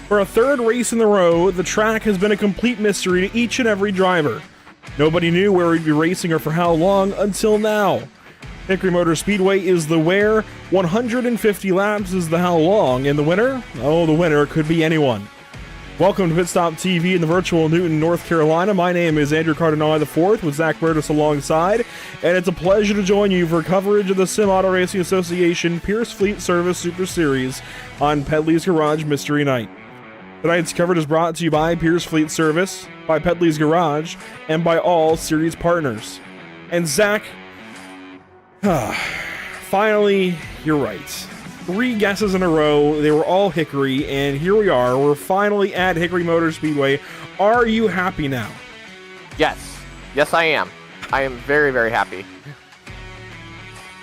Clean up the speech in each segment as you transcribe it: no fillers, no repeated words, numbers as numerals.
For a third race in a row, the track has been a complete mystery to each and every driver. Nobody knew where we'd be racing or for how long until now. Hickory Motor Speedway is the where, 150 laps is the how long, and the winner? Oh, the winner could be anyone. Welcome to Pit Stop TV in the virtual Newton, North Carolina. My name is Andrew Cardinale IV with Zach Burtis alongside, and it's a pleasure to join you for coverage of the Sim Auto Racing Association Pierce Fleet Service Super Series on Pedley's Garage Mystery Night. Tonight's coverage is brought to you by Pierce Fleet Service, by Pedley's Garage, and by all series partners. And Zach, finally, you're right. 3 guesses in a row, they were all Hickory, and here we are. We're finally at Hickory Motor Speedway. Are you happy now? Yes. Yes, I am. I am very, very happy.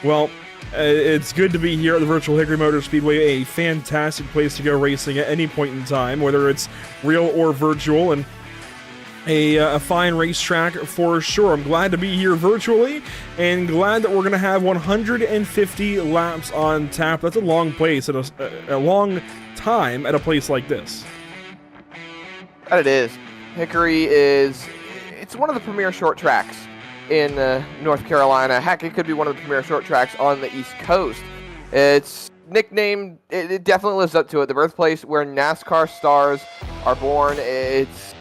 Well, it's good to be here at the virtual Hickory Motor Speedway, a fantastic place to go racing at any point in time, whether it's real or virtual, and a fine racetrack for sure. I'm glad to be here virtually, and glad that we're going to have 150 laps on tap. That's a long place, at a long time at a place like this. That it is. Hickory it's one of the premier short tracks in North Carolina. Heck, it could be one of the premier short tracks on the East Coast. It's nicknamed, it definitely lives up to it, the birthplace where NASCAR stars are born. It's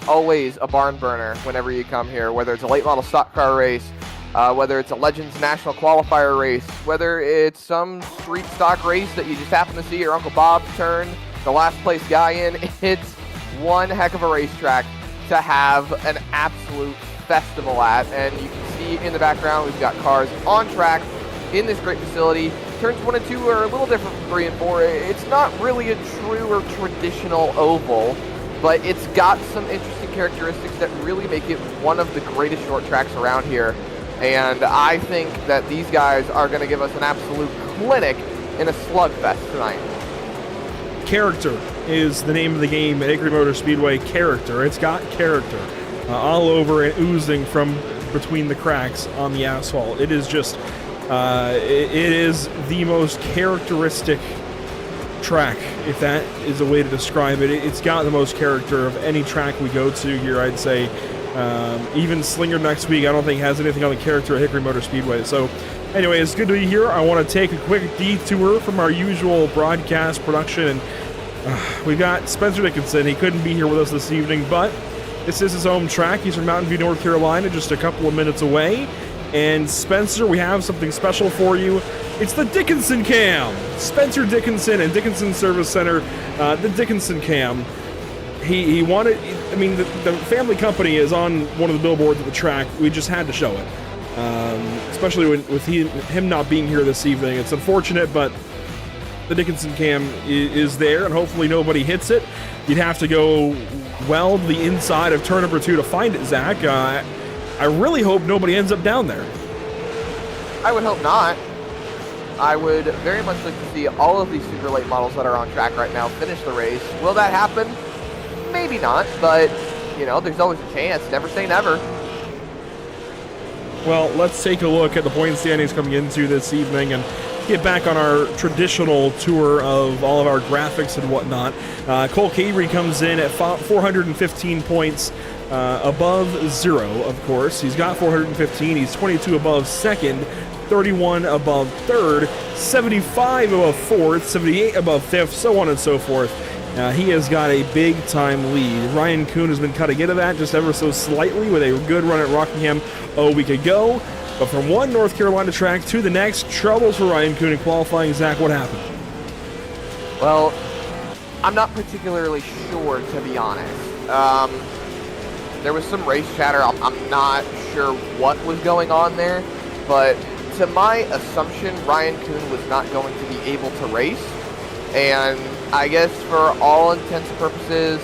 always a barn burner whenever you come here, whether it's a late model stock car race, whether it's a Legends National Qualifier race, whether it's some street stock race that you just happen to see your Uncle Bob turn the last place guy in. It's one heck of a racetrack to have an absolute festival at, and you can see in the background we've got cars on track in this great facility. Turns 1 and 2 are a little different from 3 and 4. It's not really a true or traditional oval, but it's got some interesting characteristics that really make it one of the greatest short tracks around here. And I think that these guys are going to give us an absolute clinic in a slugfest tonight. Character is the name of the game at Hickory Motor Speedway. Character. It's got character all over and oozing from between the cracks on the asphalt. It is just, it is the most characteristic track, if that is a way to describe it. It's got the most character of any track we go to here, I'd say. Even Slinger next week, I don't think has anything on the character of Hickory Motor Speedway. So anyway, it's good to be here. I want to take a quick detour from our usual broadcast production, and we've got Spencer Dickinson. He couldn't be here with us this evening, but this is his home track. He's from Mountain View, North Carolina, just a couple of minutes away. And Spencer, we have something special for you. It's the Dickinson Cam. Spencer Dickinson and Dickinson Service Center, the Dickinson Cam. He wanted, I mean, the family company is on one of the billboards at the track. We just had to show it, especially with him not being here this evening. It's unfortunate, but the Dickinson Cam is there, and hopefully nobody hits it. You'd have to go weld the inside of turn number 2 to find it, Zach. I really hope nobody ends up down there. I would hope not. I would very much like to see all of these super late models that are on track right now finish the race. Will that happen? Maybe not, but, you know, there's always a chance. Never say never. Well, let's take a look at the point standings coming into this evening and get back on our traditional tour of all of our graphics and whatnot. Cole Cabrey comes in at 415 points above zero, of course. He's got 415. He's 22 above second, 31 above third, 75 above fourth, 78 above fifth, so on and so forth. He has got a big-time lead. Ryan Kuhn has been cutting into that just ever so slightly with a good run at Rockingham a week ago. But from one North Carolina track to the next, troubles for Ryan Kuhn in qualifying. Zach, what happened? Well, I'm not particularly sure, to be honest. There was some race chatter. I'm not sure what was going on there, but to my assumption, Ryan Kuhn was not going to be able to race. And I guess for all intents and purposes,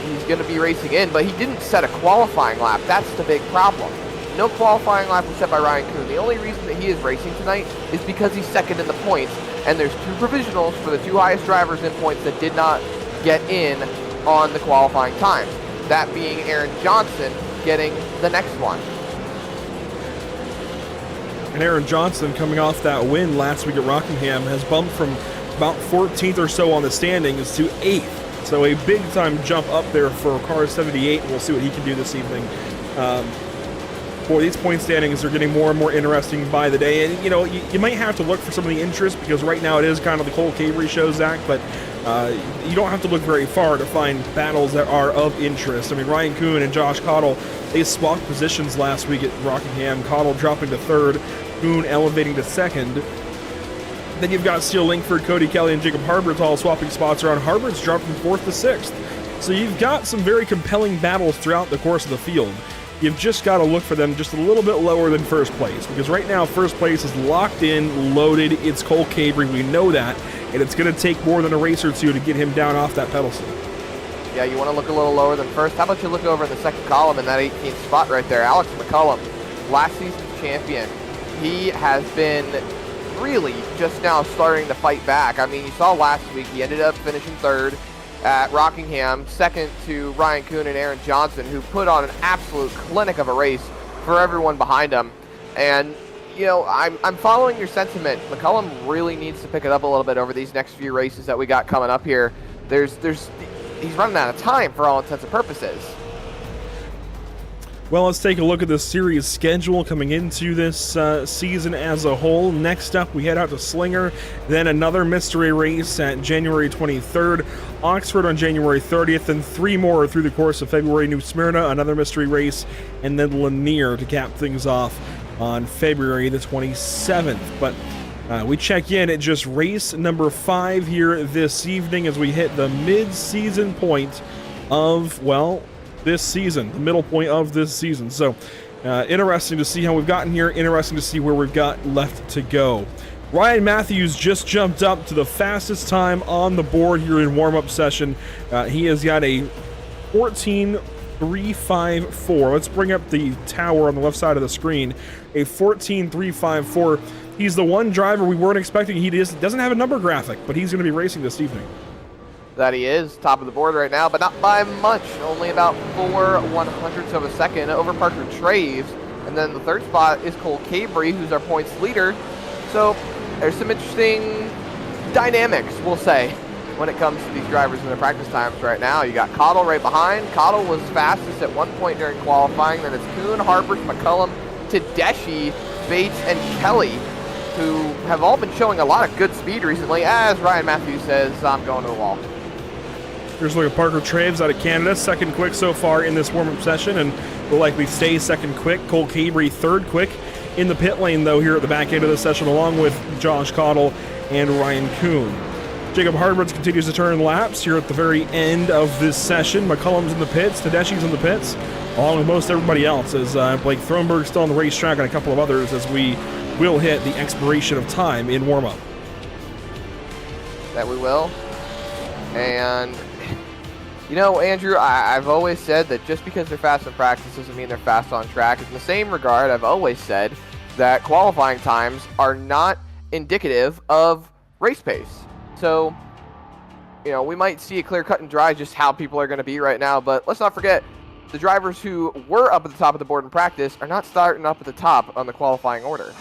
he's going to be racing in, but he didn't set a qualifying lap. That's the big problem. No qualifying lap was set by Ryan Kuhn. The only reason that he is racing tonight is because he's second in the points, and there's 2 provisionals for the 2 highest drivers in points that did not get in on the qualifying times. That being Aaron Johnson getting the next one. And Aaron Johnson, coming off that win last week at Rockingham, has bumped from about 14th or so on the standings to 8th. So a big-time jump up there for car 78. We'll see what he can do this evening. Boy, these point standings are getting more and more interesting by the day. And, you might have to look for some of the interest because right now it is kind of the Cole Cabrey show, Zach, but you don't have to look very far to find battles that are of interest. I mean, Ryan Kuhn and Josh Cottle, they swapped positions last week at Rockingham. Cottle dropping to third, Kuhn elevating to second. Then you've got Steele Lingford, Cody Kelly, and Jacob Harberts all swapping spots around. Harberts dropped from fourth to sixth. So you've got some very compelling battles throughout the course of the field. You've just got to look for them just a little bit lower than first place, because right now first place is locked in, loaded. It's Cole Cabrey, we know that, and it's going to take more than a race or two to get him down off that pedestal. Yeah, you want to look a little lower than first. How about you look over in the second column in that 18th spot right there? Alex McCullum, last season's champion. He has been really just now starting to fight back. I mean, you saw last week he ended up finishing third at Rockingham, second to Ryan Kuhn and Aaron Johnson, who put on an absolute clinic of a race for everyone behind him. And, I'm following your sentiment. McCullum really needs to pick it up a little bit over these next few races that we got coming up here. He's running out of time for all intents and purposes. Well, let's take a look at the series schedule coming into this season as a whole. Next up, we head out to Slinger, then another mystery race at January 23rd, Oxford on January 30th, and 3 more through the course of February. New Smyrna, another mystery race, and then Lanier to cap things off on February the 27th. But we check in at just race number 5 here this evening as we hit the mid-season point of, this season, the middle point of this season. So interesting to see how we've gotten here, interesting to see where we've got left to go. Ryan Matthews just jumped up to the fastest time on the board here in warm-up session. He has got a 14.354. Let's bring up the tower on the left side of the screen. A 14.354. He's the one driver we weren't expecting. He doesn't have a number graphic, but he's going to be racing this evening. That he is top of the board right now, but not by much. Only about 4/100ths of a second over Parker Traves. And then the third spot is Cole Cabrey, who's our points leader. So there's some interesting dynamics, we'll say, when it comes to these drivers in their practice times right now. You got Cottle right behind. Cottle was fastest at one point during qualifying. Then it's Kuhn, Harberts, McCullum, Tedeschi, Bates, and Kelly, who have all been showing a lot of good speed recently. As Ryan Matthews says, I'm going to the wall. Here's a look at Parker Traves out of Canada, second quick so far in this warm-up session, and will likely stay second quick. Cole Cabrey third quick in the pit lane, though, here at the back end of the session, along with Josh Cottle and Ryan Kuhn. Jacob Harberts continues to turn laps here at the very end of this session. McCullum's in the pits, Tedeschi's in the pits, along with most everybody else, as Blake Thronberg's still on the racetrack and a couple of others as we will hit the expiration of time in warm-up. That we will. And Andrew, I've always said that just because they're fast in practice doesn't mean they're fast on track. In the same regard, I've always said that qualifying times are not indicative of race pace. So, we might see a clear cut and dry just how people are going to be right now, but let's not forget the drivers who were up at the top of the board in practice are not starting up at the top on the qualifying order.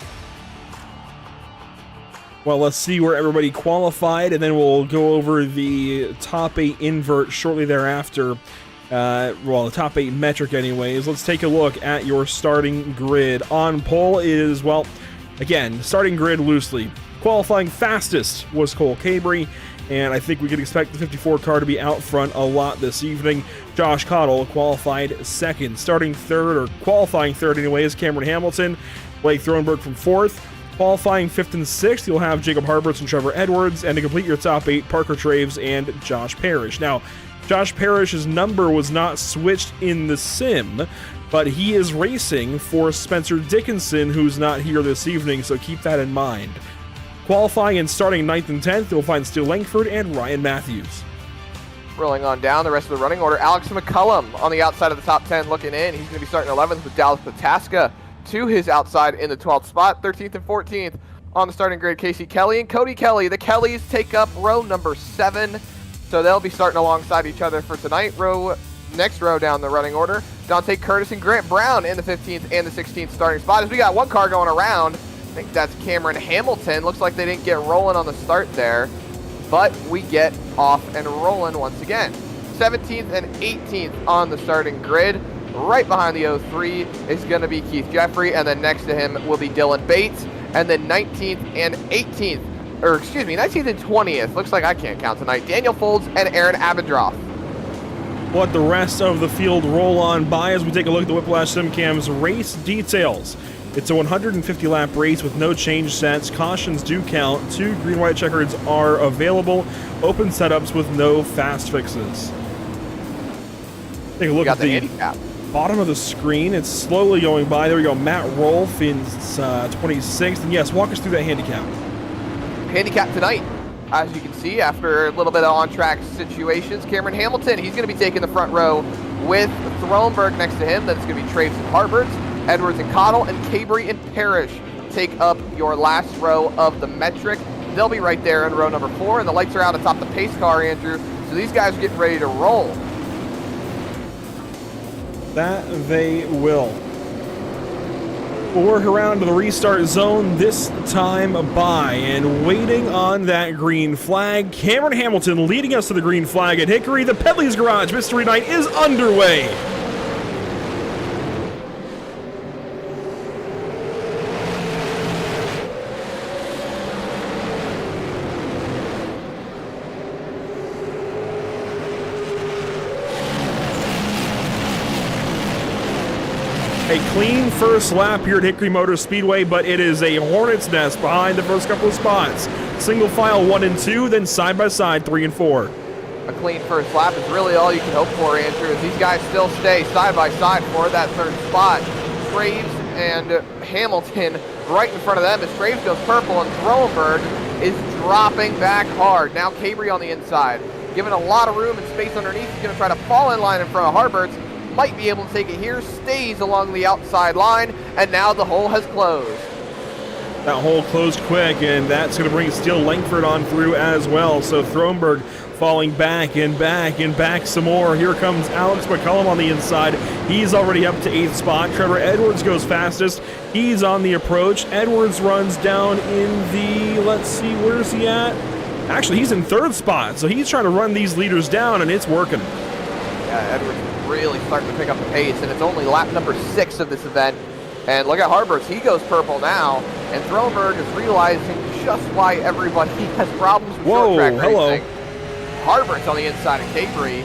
Well, let's see where everybody qualified, and then we'll go over the top 8 invert shortly thereafter. The top 8 metric anyways. Let's take a look at your starting grid. On pole is, again, starting grid loosely. Qualifying fastest was Cole Cabrey, and I think we could expect the 54 car to be out front a lot this evening. Josh Cottle qualified second. Starting third, or qualifying third anyway, is Cameron Hamilton. Blake Thronberg from fourth. Qualifying 5th and 6th, you'll have Jacob Harberts and Trevor Edwards, and to complete your top 8, Parker Traves and Josh Parrish. Now, Josh Parrish's number was not switched in the sim, but he is racing for Spencer Dickinson, who's not here this evening, so keep that in mind. Qualifying and starting 9th and 10th, you'll find Steele Langford and Ryan Matthews. Rolling on down the rest of the running order, Alex McCullum on the outside of the top 10 looking in. He's going to be starting 11th with Dallas Pataska to his outside in the 12th spot. 13th and 14th on the starting grid, Casey Kelly and Cody Kelly. The Kellys take up row number 7, so they'll be starting alongside each other for tonight. Next row down the running order, Dante Curtis and Grant Brown in the 15th and the 16th starting spot. As we got one car going around, I think that's Cameron Hamilton. Looks like they didn't get rolling on the start there, but we get off and rolling once again. 17th and 18th on the starting grid. Right behind the 03 is going to be Keith Jeffrey, and then next to him will be Dylan Bates. And then 19th and 18th, or excuse me, 19th and 20th. Looks like I can't count tonight. Daniel Folds and Aaron Abendroth. Let the rest of the field roll on by as we take a look at the Whiplash SimCam's race details. It's a 150-lap race with no change sets. Cautions do count. 2 green-white checkers are available. Open setups with no fast fixes. Take a look at the handicap. Bottom of the screen. It's slowly going by. There we go. Matt Rolfe in 26th. And yes, walk us through that handicap. Handicap tonight. As you can see, after a little bit of on-track situations, Cameron Hamilton, he's going to be taking the front row with Throlenberg next to him. Then it's going to be Traves and Harberts, Edwards and Cottle, and Cabry and Parrish take up your last row of the metric. They'll be right there in row number 4, and the lights are out atop the pace car, Andrew. So these guys are getting ready to roll. That they will. We'll work around to the restart zone this time by, and waiting on that green flag, Cameron Hamilton leading us to the green flag at Hickory. The Pedley's Garage Mystery Night is underway. A clean first lap here at Hickory Motor Speedway, but it is a hornet's nest behind the first couple of spots. Single file 1 and 2, then side by side 3 and 4. A clean first lap is really all you can hope for, Andrew, as these guys still stay side by side for that third spot. Traves and Hamilton right in front of them as Traves goes purple, and Throlenberg is dropping back hard. Now Cabry on the inside, given a lot of room and space underneath. He's going to try to fall in line in front of Harberts. Might be able to take it here, stays along the outside line, and now the hole has closed. That hole closed quick, and that's going to bring Steele Langford on through as well. So Throlenberg falling back and back and back some more. Here comes Alex McCullum on the inside. He's already up to 8th spot. Trevor Edwards goes fastest. He's on the approach. Edwards runs down in the, let's see, where's he at? Actually, he's in 3rd spot, so he's trying to run these leaders down, and it's working. Yeah, Edwards really starting to pick up the pace, and it's only lap number 6 of this event. And look at Harberts, he goes purple now, and Throlenberg is realizing just why everybody has problems with short track racing. Harberts on the inside of Cabry.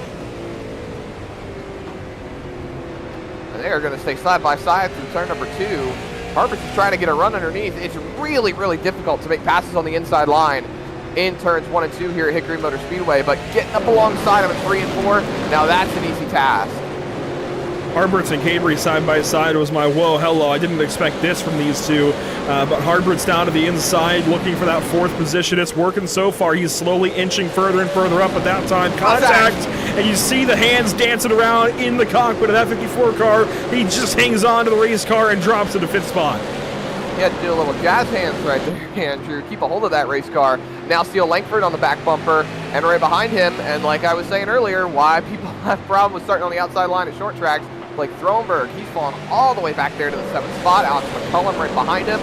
And they are going to stay side by side through turn number 2. Harberts is trying to get a run underneath. It's really, really difficult to make passes on the inside line in turns 1 and 2 here at Hickory Motor Speedway, but getting up alongside him at 3 and 4, now that's an easy task. Harberts and Cabry side by side was my whoa, hello. I didn't expect this from these two, but Harberts down to the inside looking for that 4th position. It's working so far. He's slowly inching further and further up, at that time contact, and you see the hands dancing around in the cockpit of that 54 car. He just hangs on to the race car and drops to the 5th spot. He had to do a little jazz hands right there, Andrew. Keep a hold of that race car. Now Steele Langford on the back bumper, and right behind him, and like I was saying earlier, why people have problems with starting on the outside line at short tracks, like Throlenberg, he's fallen all the way back there to the 7th spot. Alex McCullum right behind him.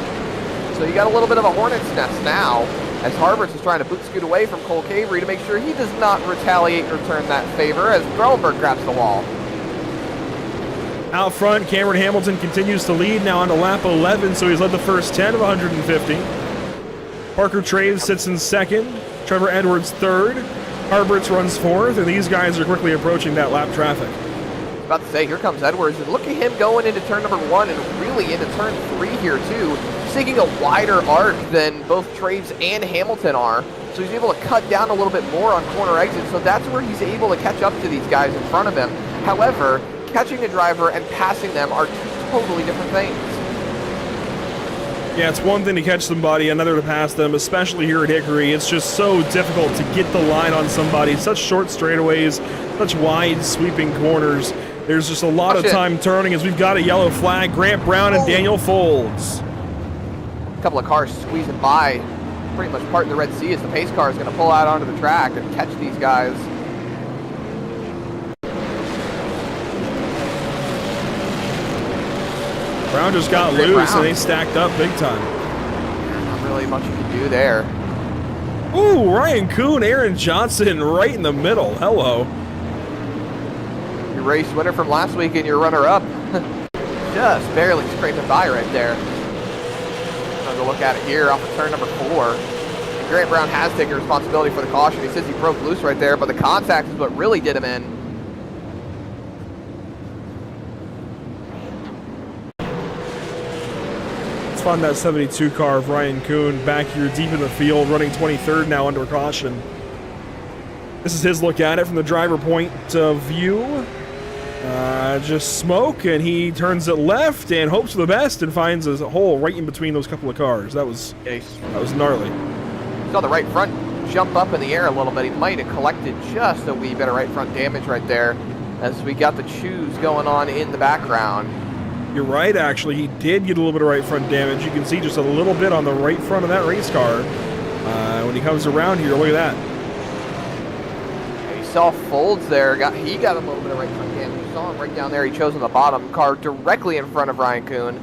So you got a little bit of a hornet's nest now, as Harberts is trying to boot scoot away from Cole Cabry to make sure he does not retaliate or return that favor, as Throlenberg grabs the wall. Out front, Cameron Hamilton continues to lead, now on to lap 11, so he's led the first 10 of 150. Parker Traves sits in 2nd, Trevor Edwards 3rd, Harberts runs 4th, and these guys are quickly approaching that lap traffic. I was about to say, here comes Edwards, and look at him going into turn number 1 and really into turn 3 here too. He's taking a wider arc than both Traves and Hamilton are, so he's able to cut down a little bit more on corner exits, so that's where he's able to catch up to these guys in front of him. However, catching a driver and passing them are 2 totally different things. Yeah, it's one thing to catch somebody, another to pass them, especially here at Hickory. It's just so difficult to get the line on somebody. Such short straightaways, such wide sweeping corners. There's just a lot of time turning as we've got a yellow flag. Grant Brown and Daniel Folds. A couple of cars squeezing by, pretty much part of the Red Sea, as the pace car is going to pull out onto the track and catch these guys. Brown just got loose and they stacked up big time. Not really much you can do there. Ooh, Ryan Kuhn, Aaron Johnson right in the middle. Hello. Your race winner from last week and your runner-up. Just barely scraping by right there. Another look at it here off of turn number 4. And Grant Brown has taken responsibility for the caution. He says he broke loose right there, but the contact is what really did him in. Find that 72 car of Ryan Kuhn back here deep in the field, running 23rd now under caution. This is his look at it from the driver point of view. Just smoke, and he turns it left and hopes for the best and finds a hole right in between those couple of cars. That was gnarly. Saw the right front jump up in the air a little bit. He might have collected just a wee bit of right front damage right there as we got the chews going on in the background. You're right, actually. He did get a little bit of right front damage. You can see just a little bit on the right front of that race car. When he comes around here, look at that. And you saw Folds there. He got a little bit of right front damage. You saw him right down there. He chose on the bottom car directly in front of Ryan Kuhn.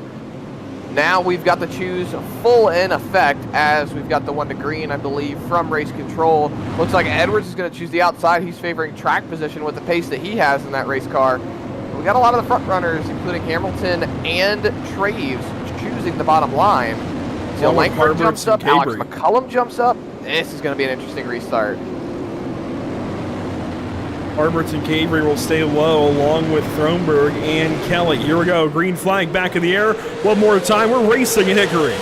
Now we've got the chews full in effect as we've got the 1 to green, I believe, from race control. Looks like Edwards is going to choose the outside. He's favoring track position with the pace that he has in that race car. We got a lot of the front runners, including Hamilton and Traves, choosing the bottom line. So Langford jumps up, Alex McCullum jumps up. This is going to be an interesting restart. Harberts and Cavery will stay low along with Thronberg and Kelly. Here we go, green flag back in the air. One more time, we're racing in Hickory.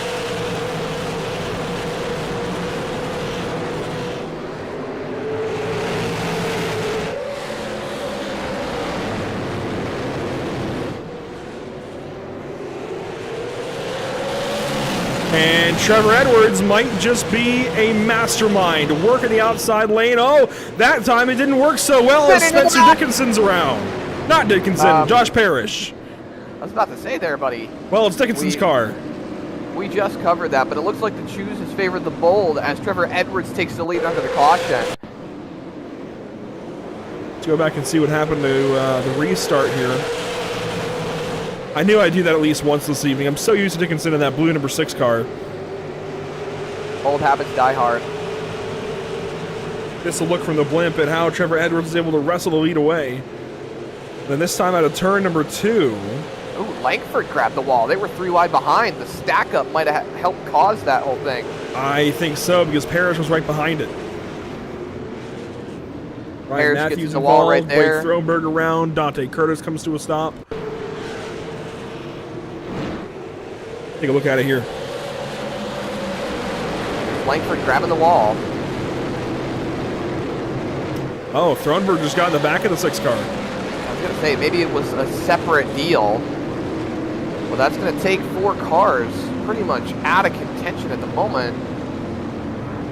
And Trevor Edwards might just be a mastermind. Working the outside lane. Oh, that time it didn't work so well as Spencer Dickinson's around. Not Dickinson, Josh Parrish. I was about to say there, buddy. Well, it's Dickinson's car. We just covered that, but it looks like the choose has favored the bold as Trevor Edwards takes the lead under the caution. Let's go back and see what happened to the restart here. I knew I'd do that at least once this evening. I'm so used to Dickinson in that blue number 6 car. Old habits die hard. This is a look from the blimp at how Trevor Edwards is able to wrestle the lead away. Then this time out of turn number 2. Ooh, Langford grabbed the wall. They were 3 wide behind. The stack up might have helped cause that whole thing. I think so, because Parrish was right behind it. Ryan Matthews involved, right there. Blake Thronberg around. Dante Curtis comes to a stop. Take a look at it here. Langford grabbing the wall. Oh, Thronberg just got in the back of the 6 car. I was going to say, maybe it was a separate deal. Well, that's going to take 4 cars pretty much out of contention at the moment.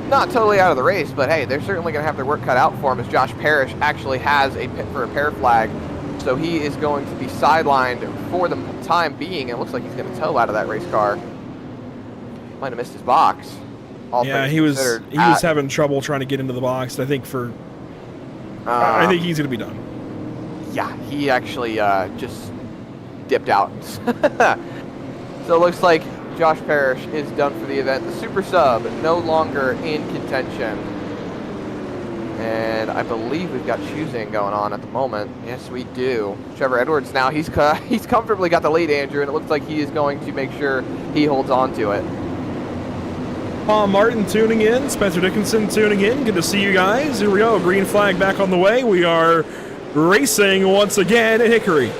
Not totally out of the race, but hey, they're certainly going to have their work cut out for him as Josh Parrish actually has a pit for repair flag. So he is going to be sidelined for the time being. It looks like he's going to tow out of that race car. Might have missed his box. Yeah, he was having trouble trying to get into the box. I think I think he's going to be done. Yeah, he actually just dipped out. So it looks like Josh Parrish is done for the event. The super sub no longer in contention. And I believe we've got choosing going on at the moment. Yes, we do. Trevor Edwards now, he's comfortably got the lead, Andrew, and it looks like he is going to make sure he holds on to it. Paul Martin tuning in, Spencer Dickinson tuning in. Good to see you guys. Here we go, green flag back on the way. We are racing once again at Hickory.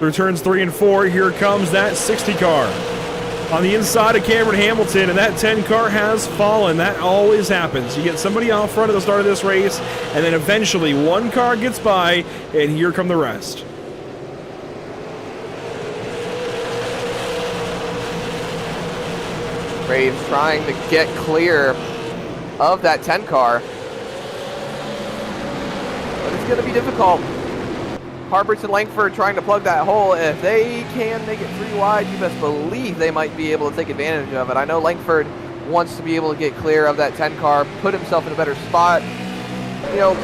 Through turns 3 and 4, here comes that 60 car. On the inside of Cameron Hamilton, and that 10 car has fallen. That always happens. You get somebody out front at the start of this race, and then eventually one car gets by, and here come the rest. Braves trying to get clear of that 10 car. But it's going to be difficult. Harberts and Langford trying to plug that hole. If they can make it 3 wide, you best believe they might be able to take advantage of it. I know Langford wants to be able to get clear of that 10 car, put himself in a better spot. You know,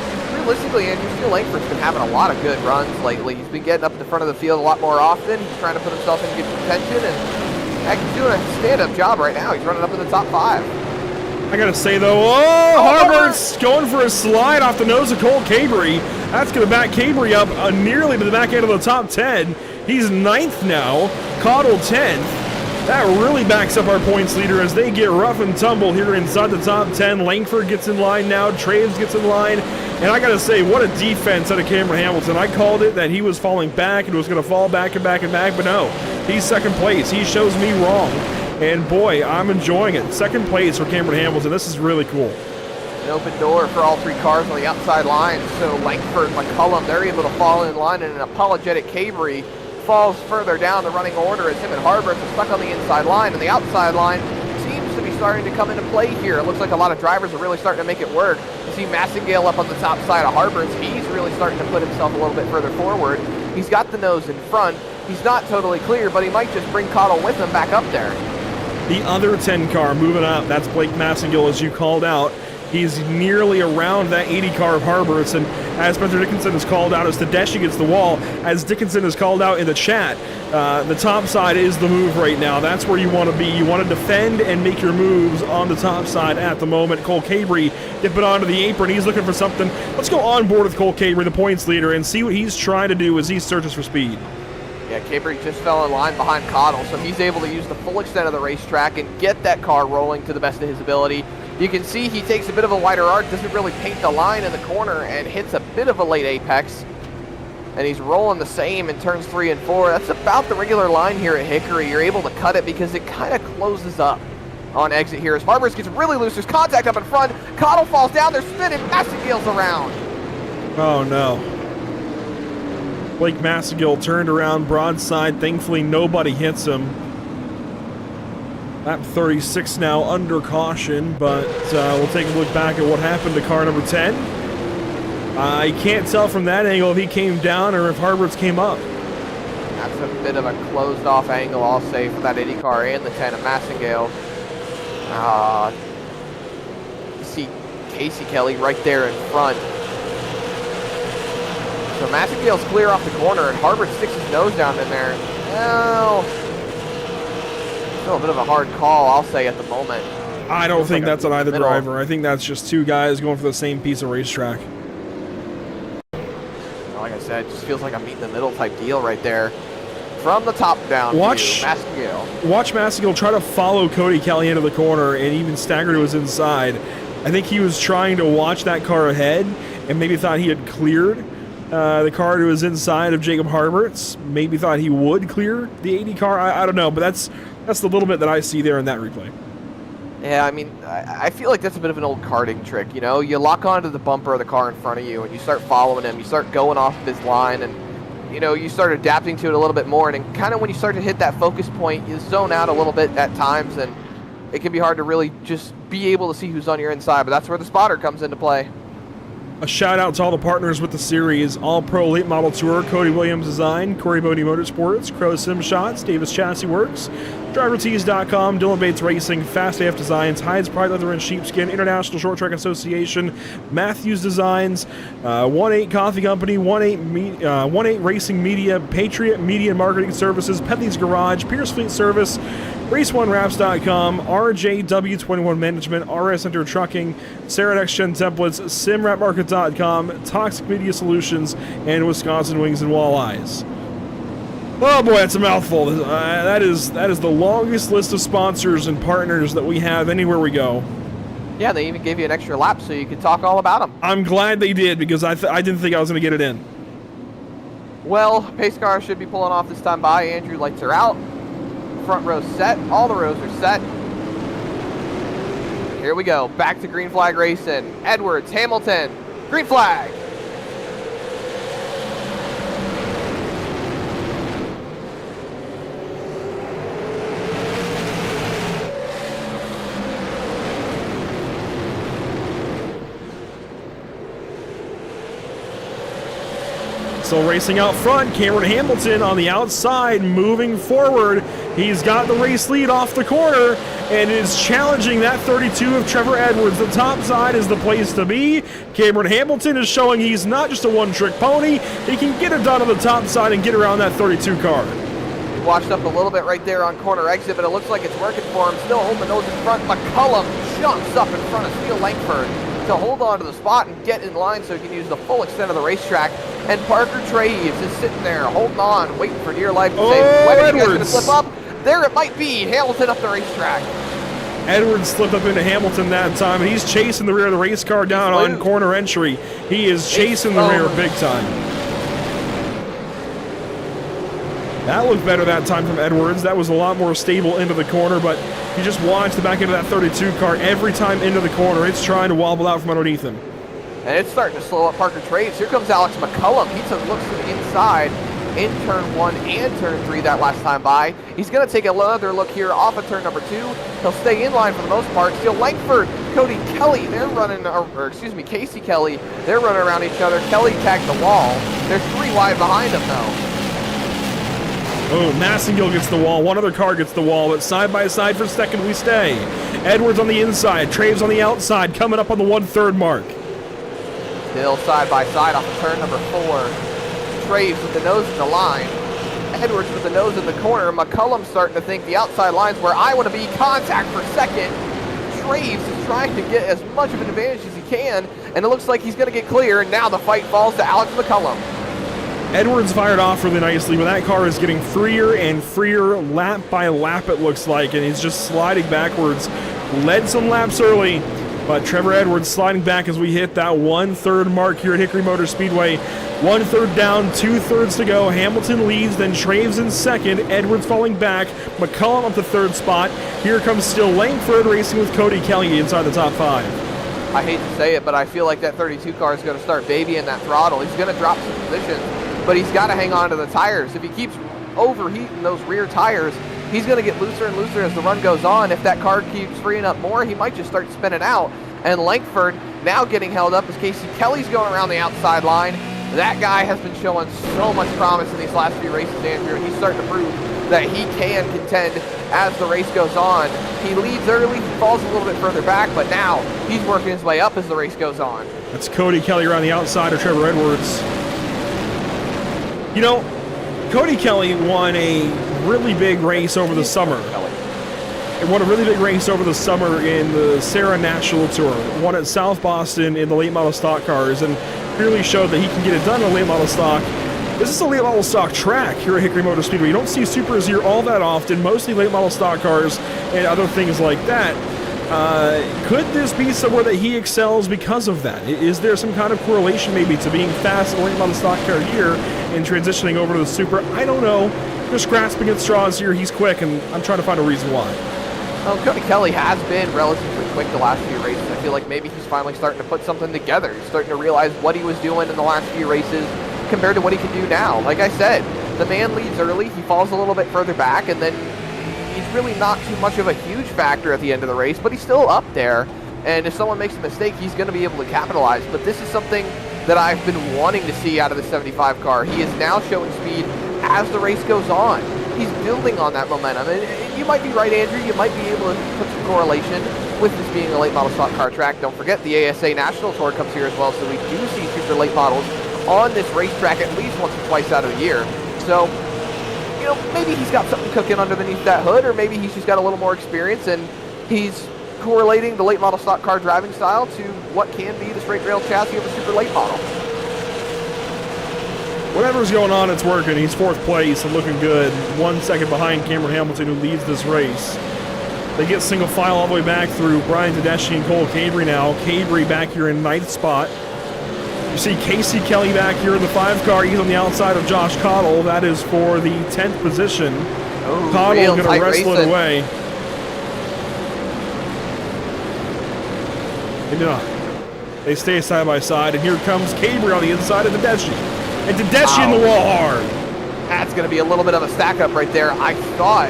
realistically, Andrew, Steele Langford's been having a lot of good runs lately. He's been getting up to the front of the field a lot more often. He's trying to put himself in good contention, and heck, he's doing a stand-up job right now. He's running up in the top 5. I gotta say though, Harbert's going for a slide off the nose of Cole Cabry. That's gonna back Cabry up nearly to the back end of the top 10. He's 9th now, Cottle 10th. That really backs up our points leader as they get rough and tumble here inside the top 10. Langford gets in line now, Traves gets in line, and I gotta say, what a defense out of Cameron Hamilton. I called it that he was falling back and was gonna fall back and back and back, but no, he's 2nd place. He shows me wrong, and boy, I'm enjoying it. 2nd place for Cameron Hamilton. This is really cool. An open door for all 3 cars on the outside line, so Langford, McCullum, they're able to fall in line, and an apologetic Cabry falls further down the running order as him and Harbert are stuck on the inside line, and the outside line seems to be starting to come into play here. It looks like a lot of drivers are really starting to make it work. You see Massengale up on the top side of Harbert's. He's really starting to put himself a little bit further forward. He's got the nose in front. He's not totally clear, but he might just bring Cottle with him back up there. The other 10 car moving up, that's Blake Massengale, as you called out. He's nearly around that 80 car of Harbert's, and as Spencer Dickinson has called out, as Tedeschi gets the wall, as Dickinson has called out in the chat, the top side is the move right now. That's where you want to be. You want to defend and make your moves on the top side at the moment. Cole Cabry dipping onto the apron. He's looking for something. Let's go on board with Cole Cabry, the points leader, and see what he's trying to do as he searches for speed. Yeah, Cabry just fell in line behind Cottle, so he's able to use the full extent of the racetrack and get that car rolling to the best of his ability. You can see he takes a bit of a wider arc, doesn't really paint the line in the corner, and hits a bit of a late apex. And he's rolling the same in turns 3 and 4. That's about the regular line here at Hickory. You're able to cut it because it kind of closes up on exit here. As Harbers gets really loose, there's contact up in front. Cottle falls down, they're spinning, Massengale's around. Oh no. Blake Massengale turned around broadside. Thankfully, nobody hits him. Lap 36 now under caution, but we'll take a look back at what happened to car number 10. I can't tell from that angle if he came down or if Harbert's came up. That's a bit of a closed off angle, I'll say, for that 80 car and the 10 of Massengale. You see Casey Kelly right there in front. So Massengale's clear off the corner, and Harbert sticks his nose down in there. Well, still a bit of a hard call, I'll say, at the moment. I don't think that's on either driver. I think that's just 2 guys going for the same piece of racetrack. Like I said, it just feels like a meet in the middle type deal right there. From the top down, watch Massengale. Watch Massengale try to follow Cody Kelly into the corner and even stagger to his inside. I think he was trying to watch that car ahead and maybe thought he had cleared the car to his inside of Jacob Harbert's. Maybe thought he would clear the 80 car. I don't know, but that's the little bit that I see there in that replay. Yeah, I mean, I feel like that's a bit of an old karting trick, you know? You lock onto the bumper of the car in front of you, and you start following him. You start going off of his line, and, you know, you start adapting to it a little bit more. And kind of when you start to hit that focus point, you zone out a little bit at times, and it can be hard to really just be able to see who's on your inside. But that's where the spotter comes into play. A shout out to all the partners with the series: All Pro Late Model Tour, Cody Williams Design, Corey Bodie Motorsports, Crow Sim Shots, Davis Chassis Works, DriverTees.com, Dylan Bates Racing, Fast AF Designs, Hides Pride Leather and Sheepskin, International Short Track Association, Matthews Designs, 1-8 Coffee Company, 1-8 Racing Media, Patriot Media and Marketing Services, Pethley's Garage, Pierce Fleet Service, Race1Wraps.com, RJW21 Management, RS Center Trucking, SARA Next Gen Templates, SimRapMarket.com, Toxic Media Solutions, and Wisconsin Wings and Walleyes. Oh boy, that's a mouthful. That is the longest list of sponsors and partners that we have anywhere we go. Yeah, they even gave you an extra lap so you could talk all about them. I'm glad they did, because I didn't think I was going to get it in. Well, pace car should be pulling off this time by. Andrew, lights are out. Front row set. All the rows are set. Here we go. Back to green flag racing. Edwards, Hamilton, green flag. Still racing out front, Cameron Hamilton on the outside, moving forward. He's got the race lead off the corner and is challenging that 32 of Trevor Edwards. The top side is the place to be. Cameron Hamilton is showing he's not just a one-trick pony. He can get it done on the top side and get around that 32 car. Washed up a little bit right there on corner exit, but it looks like it's working for him. Still holding the nose in front. McCullum jumps up in front of Steele Langford to hold on to the spot and get in line so he can use the full extent of the racetrack. And Parker Traves is sitting there holding on, waiting for dear life to say, when are you guys going to slip up? There it might be. Hamilton up the racetrack. Edwards slipped up into Hamilton that time, and he's chasing the rear of the race car down on corner entry. He is chasing the rear big time. That looked better that time from Edwards. That was a lot more stable into the corner, but you just watch the back end of that 32 car every time into the corner. It's trying to wobble out from underneath him. And it's starting to slow up Parker Traves. Here comes Alex McCullum. He took looks to the inside in turn 1 and turn 3 that last time by. He's going to take another look here off of turn number 2. He'll stay in line for the most part. Steele Langford, Cody Kelly, they're running, or excuse me, Casey Kelly, they're running around each other. Kelly tagged the wall. They're 3 wide behind him though. Oh, Massengill gets the wall. One other car gets the wall, but side by side for second we stay. Edwards on the inside, Traves on the outside, coming up on the 1/3 mark. Still side by side off of turn number 4. Traves with the nose in the line. Edwards with the nose in the corner. McCullum starting to think the outside line's where I want to be. Contact for second. Traves is trying to get as much of an advantage as he can, and it looks like he's going to get clear, and now the fight falls to Alex McCullum. Edwards fired off really nicely, but that car is getting freer and freer lap by lap, it looks like, and he's just sliding backwards. Led some laps early, but Trevor Edwards sliding back as we hit that 1/3 mark here at Hickory Motor Speedway. 1/3 down, 2/3 to go. Hamilton leads, then Traves in second. Edwards falling back. McCullum up the 3rd spot. Here comes Steele Langford racing with Cody Kelly inside the top 5. I hate to say it, but I feel like that 32 car is going to start babying that throttle. He's going to drop some position, but he's got to hang on to the tires. If he keeps overheating those rear tires, he's going to get looser and looser as the run goes on. If that car keeps freeing up more, he might just start spinning out. And Langford now getting held up as Casey Kelly's going around the outside line. That guy has been showing so much promise in these last few races, Andrew, and he's starting to prove that he can contend as the race goes on. He leads early, he falls a little bit further back, but now he's working his way up as the race goes on. That's Cody Kelly around the outside of Trevor Edwards. You know, Cody Kelly won a really big race over the summer. He won a really big race over the summer in the SARA National Tour. Won at South Boston in the late model stock cars and clearly showed that he can get it done in a late model stock. This is a late model stock track here at Hickory Motor Speedway. You don't see Supers here all that often, mostly late model stock cars and other things like that. Could this be somewhere that he excels because of that? Is there some kind of correlation maybe to being fast in a late model stock car here and transitioning over to the Super? I don't know. Just grasping at straws here. He's quick, and I'm trying to find a reason why. Well, Cody Kelly has been relatively quick the last few races. I feel like maybe he's finally starting to put something together. He's starting to realize what he was doing in the last few races compared to what he can do now. Like I said, the man leads early, he falls a little bit further back, and then he's really not too much of a huge factor at the end of the race, but he's still up there. And if someone makes a mistake, he's going to be able to capitalize. But this is something that I've been wanting to see out of the 75 car. He is now showing speed as the race goes on. He's building on that momentum. And you might be right, Andrew. You might be able to put some correlation with this being a late model stock car track. Don't forget the ASA National Tour comes here as well, so we do see super late models on this racetrack at least once or twice out of the year. So, you know, maybe he's got something cooking underneath that hood, or maybe he's just got a little more experience and he's correlating the late model stock car driving style to what can be the straight rail chassis of a super late model. Whatever's going on, it's working. He's 4th place and looking good. 1 second behind Cameron Hamilton, who leads this race. They get single file all the way back through Brian Tedeschi and Cole Cabry now. Cabry back here in 9th spot. You see Casey Kelly back here in the 5 car. He's on the outside of Josh Cottle. That is for the 10th position. Oh, Cottle going to wrestle it away. Maybe not. They stay side by side, and here comes Cabry on the inside of Tedeschi. And Tedeschi in the wall hard. That's going to be a little bit of a stack up right there. I thought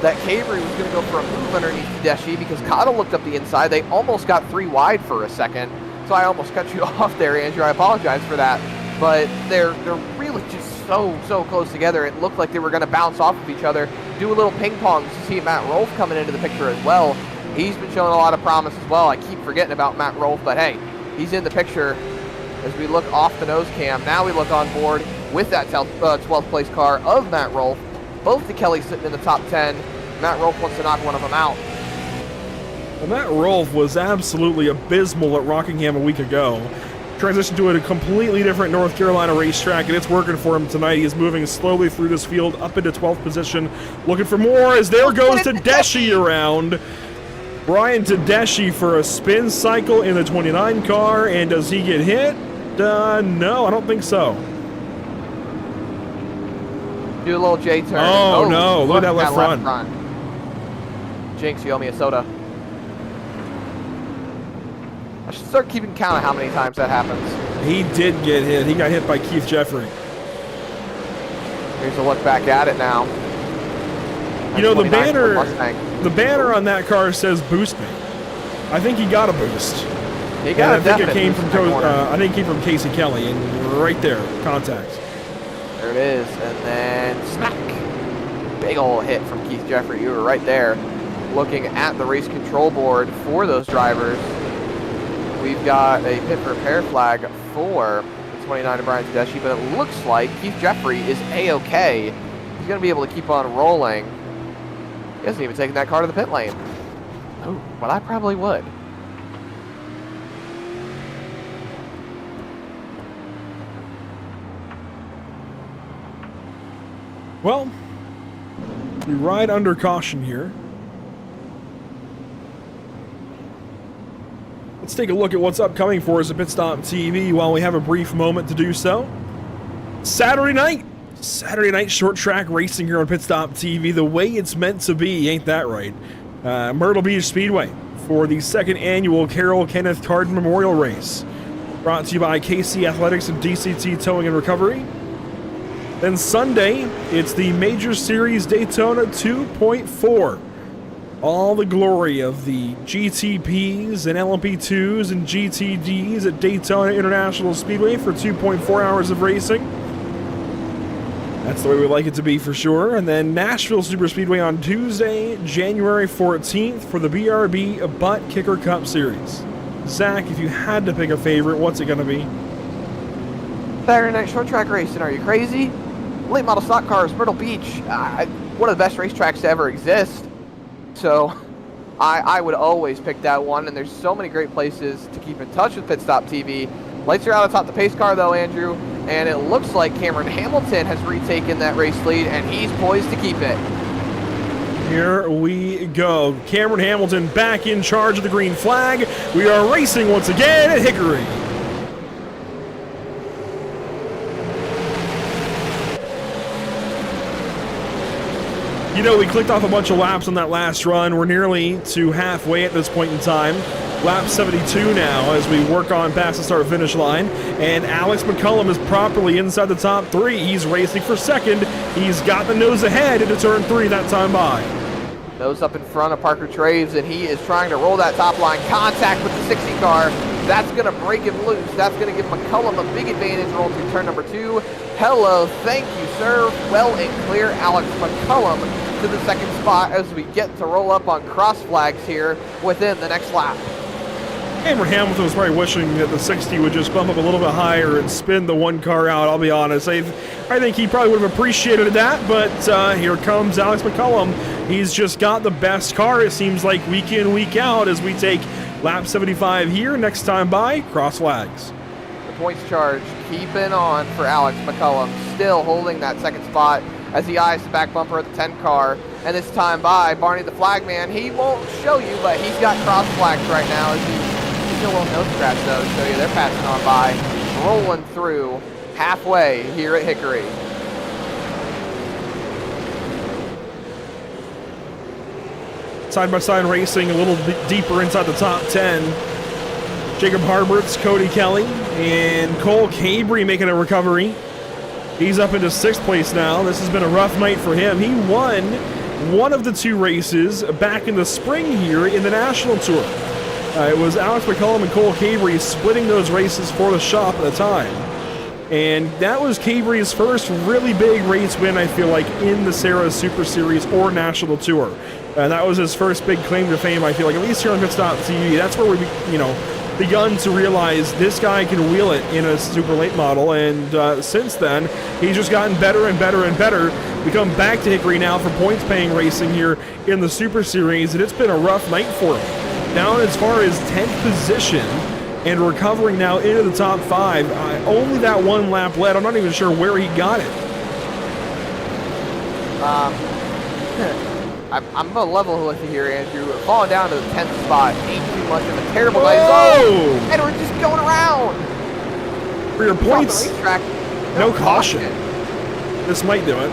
that Cabry was going to go for a move underneath Tedeschi because Cottle looked up the inside. They almost got 3 wide for a second. So I almost cut you off there, Andrew. I apologize for that. But they're really just so close together. It looked like they were going to bounce off of each other. do a little ping pong to see Matt Rolfe coming into the picture as well. He's been showing a lot of promise as well. I keep forgetting about Matt Rolfe, but hey, he's in the picture as we look off the nose cam. Now we look on board with that 12th place car of Matt Rolfe. Both the Kellys sitting in the top 10. Matt Rolfe wants to knock one of them out. Well, Matt Rolfe was absolutely abysmal at Rockingham a week ago. Transitioned to a completely different North Carolina racetrack, and it's working for him tonight. He is moving slowly through this field up into 12th position, looking for more as there goes Tedeschi around. Brian Tedeschi for a spin cycle in the 29 car, and does he get hit? No, I don't think so. Do a little J turn. Oh no, look at that left front. Jinx, you owe me a soda. I should start keeping count of how many times that happens. He did get hit. He got hit by Keith Jeffrey. Here's a look back at it now. You know, the banner on that car says "Boost Me." I think he got a boost. He got I think it came from Casey Kelly, and right there, contact. There it is, and then smack! Big ol' hit from Keith Jeffrey. You were right there, looking at the race control board for those drivers. We've got a pit repair flag for the 29 of Brian Tedeschi, but it looks like Keith Jeffrey is A-OK. He's going to be able to keep on rolling. He hasn't even taken that car to the pit lane. Oh, but I probably would. Well, we ride under caution here. Let's take a look at what's upcoming for us at Pit Stop TV while we have a brief moment to do so. Saturday night short track racing here on Pit Stop TV, the way it's meant to be, ain't that right? Myrtle Beach Speedway for the second annual Carroll Kenneth Carden Memorial Race. Brought to you by KC Athletics and DCT Towing and Recovery. Then Sunday, it's the Major Series Daytona 2.4. All the glory of the GTPs and LMP2s and GTDs at Daytona International Speedway for 2.4 hours of racing. That's the way we like it to be for sure. And then Nashville Super Speedway on Tuesday, January 14th for the BRB Butt Kicker Cup Series. Zach, if you had to pick a favorite, what's it going to be? Saturday night short track racing, are you crazy? Late model stock cars, Myrtle Beach, one of the best racetracks to ever exist. So I would always pick that one, and there's so many great places to keep in touch with Pit Stop TV. Lights are out atop the pace car though, Andrew, and it looks like Cameron Hamilton has retaken that race lead, and he's poised to keep it. Here we go. Cameron Hamilton back in charge of the green flag. We are racing once again at Hickory. You know, we clicked off a bunch of laps on that last run. We're nearly to halfway at this point in time. Lap 72 now as we work on past the start-finish line. And Alex McCullum is properly inside the top three. He's racing for second. He's got the nose ahead into turn 3 that time by. Nose up in front of Parker Traves, and he is trying to roll that top line. Contact with the 60 car. That's going to break him loose. That's going to give McCullum a big advantage roll through turn number 2. Hello, thank you, sir. Well and clear, Alex McCullum to the second spot as we get to roll up on cross flags here within the next lap. Cameron Hamilton was probably wishing that the 60 would just bump up a little bit higher and spin the one car out, I'll be honest. I think he probably would have appreciated that, but here comes Alex McCullum. He's just got the best car, it seems like, week in, week out, as we take lap 75 here. Next time by, cross flags. The points charge keeping on for Alex McCullum, still holding that second spot as he eyes the back bumper of the 10 car. And this time by, Barney the flagman, he won't show you, but he's got cross flags right now as he's a little nose scratch though to show you. They're passing on by, rolling through halfway here at Hickory. Side-by-side racing a little bit deeper inside the top 10. Jacob Harberts, Cody Kelly, and Cole Cabry making a recovery. He's up into 6th place now. This has been a rough night for him. He won one of the 2 races back in the spring here in the National Tour. It was Alex McCullum and Cole Cabry splitting those races for the shop at the time. And that was Cabry's first really big race win, I feel like, in the SARA Super Series or National Tour. That was his first big claim to fame, I feel like, at least here on Pitstop TV. That's where we, begun to realize this guy can wheel it in a super late model. And since then, he's just gotten better and better and better. We come back to Hickory now for points paying racing here in the Super Series, and it's been a rough night for him. Down as far as 10th position, and recovering now into the top 5. Only that one lap led. I'm not even sure where he got it. I'm a level with you here, Andrew. Falling down to the 10th spot ain't too much of a terrible race. Oh! And we're just going around. For your points, Racetrack, no caution. This might do it.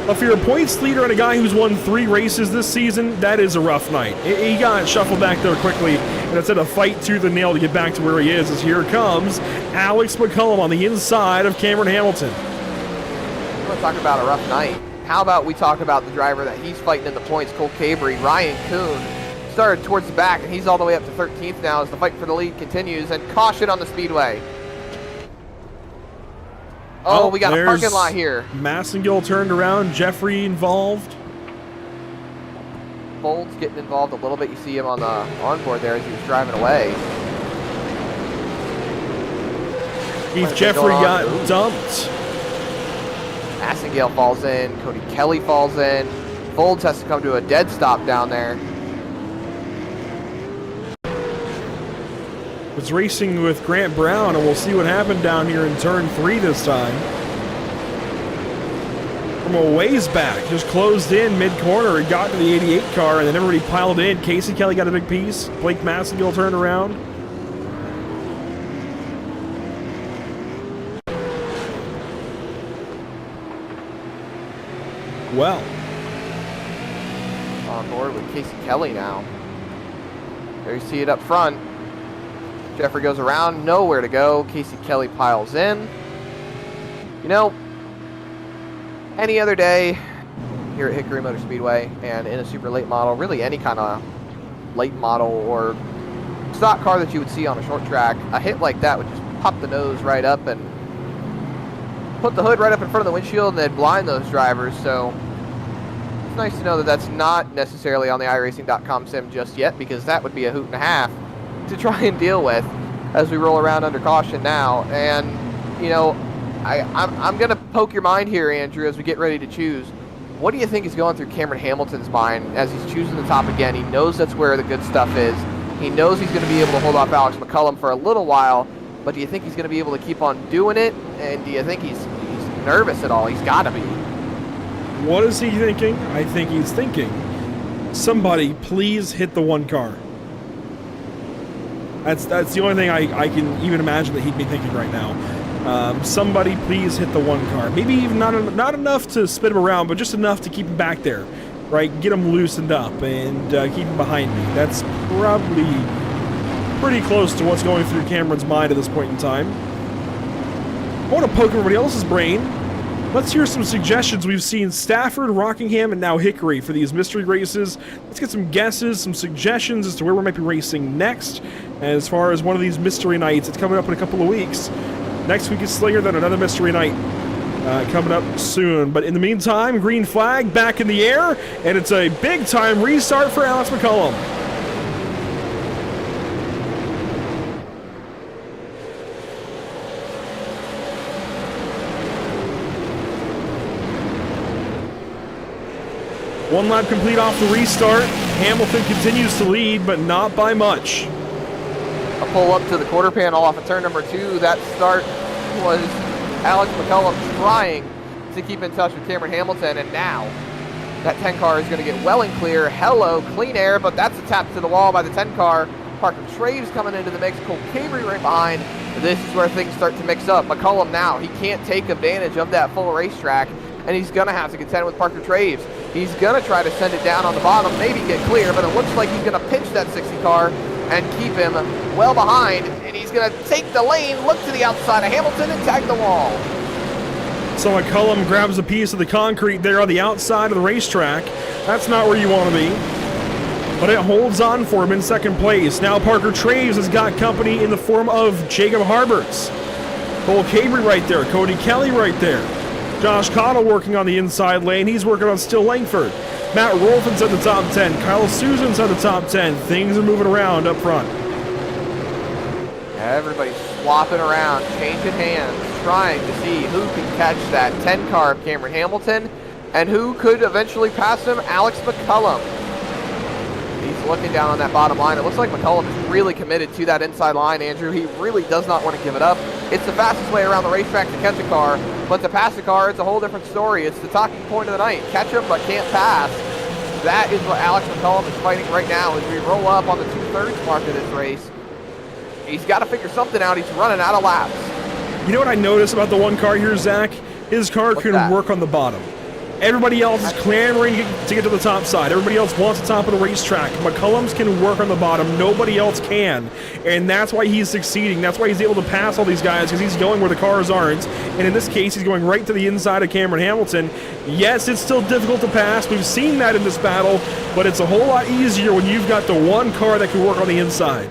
But for your points leader and a guy who's won 3 races this season, that is a rough night. He got shuffled back there quickly, and it's had a fight tooth and nail to get back to where he is, as here comes Alex McCullum on the inside of Cameron Hamilton. You want to talk about a rough night? How about we talk about the driver that he's fighting in the points, Cole Cabry. Ryan Kuhn started towards the back, and he's all the way up to 13th now as the fight for the lead continues, and caution on the speedway. Oh, we got a parking lot here. Massengill turned around, Jeffrey involved. Bolt's getting involved a little bit. You see him on the onboard there as he was driving away. Keith Jeffrey got dumped. Massengill falls in. Cody Kelly falls in. Folds has to come to a dead stop down there. Was racing with Grant Brown, and we'll see what happened down here in turn 3 this time. From a ways back, just closed in mid-corner, it got to the 88 car, and then everybody piled in. Casey Kelly got a big piece. Blake Massengill turned around. Well. On board with Casey Kelly now. There you see it up front. Jeffrey goes around, nowhere to go. Casey Kelly piles in. You know, any other day here at Hickory Motor Speedway and in a super late model, really any kind of late model or stock car that you would see on a short track, a hit like that would just pop the nose right up and put the hood right up in front of the windshield and then blind those drivers. So it's nice to know that that's not necessarily on the iRacing.com sim just yet, because that would be a hoot and a half to try and deal with as we roll around under caution now. And you know, I'm gonna poke your mind here, Andrew, as we get ready to choose. What do you think is going through Cameron Hamilton's mind as he's choosing the top again? He knows that's where the good stuff is. He knows he's going to be able to hold off Alex McCullum for a little while, but do you think he's going to be able to keep on doing it? And do you think he's nervous at all? He's got to be. What is he thinking? I think he's thinking, somebody please hit the one car. That's the only thing I can even imagine that he'd be thinking right now. Somebody please hit the one car. Maybe even not enough to spin him around, but just enough to keep him back there, right? Get him loosened up and keep him behind me. That's probably pretty close to what's going through Cameron's mind at this point in time. I want to poke everybody else's brain. Let's hear some suggestions. We've seen Stafford, Rockingham, and now Hickory for these mystery races. Let's get some guesses, some suggestions as to where we might be racing next. As far as one of these mystery nights, it's coming up in a couple of weeks. Next week is Slinger, then another mystery night coming up soon. But in the meantime, green flag back in the air, and it's a big-time restart for Alex McCullum. One lap complete off the restart. Hamilton continues to lead, but not by much. A pull up to the quarter panel off of turn number 2. That start was Alex McCullum trying to keep in touch with Cameron Hamilton, and now that 10 car is going to get well and clear. Hello, clean air, but that's a tap to the wall by the 10 car. Parker Traves coming into the mix. Cole Cabry right behind. This is where things start to mix up. McCullum now, he can't take advantage of that full racetrack, and he's going to have to contend with Parker Traves. He's going to try to send it down on the bottom, maybe get clear, but it looks like he's going to pinch that 60 car and keep him well behind, and he's going to take the lane, look to the outside of Hamilton, and tag the wall. So McCullum grabs a piece of the concrete there on the outside of the racetrack. That's not where you want to be, but it holds on for him in second place. Now Parker Traves has got company in the form of Jacob Harberts. Cole Cabry right there. Cody Kelly right there. Josh Cottle working on the inside lane. He's working on Still Langford. Matt Rolfen's at the top 10. Kyle Susan's at the top 10. Things are moving around up front. Everybody's swapping around, changing hands, trying to see who can catch that 10 car of Cameron Hamilton and who could eventually pass him, Alex McCullum. He's looking down on that bottom line. It looks like McCullum is really committed to that inside line, Andrew. He really does not want to give it up. It's the fastest way around the racetrack to catch a car, but to pass a car, it's a whole different story. It's the talking point of the night. Catch him, but can't pass. That is what Alex McCullum is fighting right now as we roll up on the 2/3 mark of this race. He's got to figure something out. He's running out of laps. You know what I noticed about the one car here, Zach? His car can work on the bottom. Everybody else is clamoring to get to the top side. Everybody else wants the top of the racetrack. McCullum's can work on the bottom. Nobody else can. And that's why he's succeeding. That's why he's able to pass all these guys, because he's going where the cars aren't. And in this case, he's going right to the inside of Cameron Hamilton. Yes, it's still difficult to pass. We've seen that in this battle, but it's a whole lot easier when you've got the one car that can work on the inside.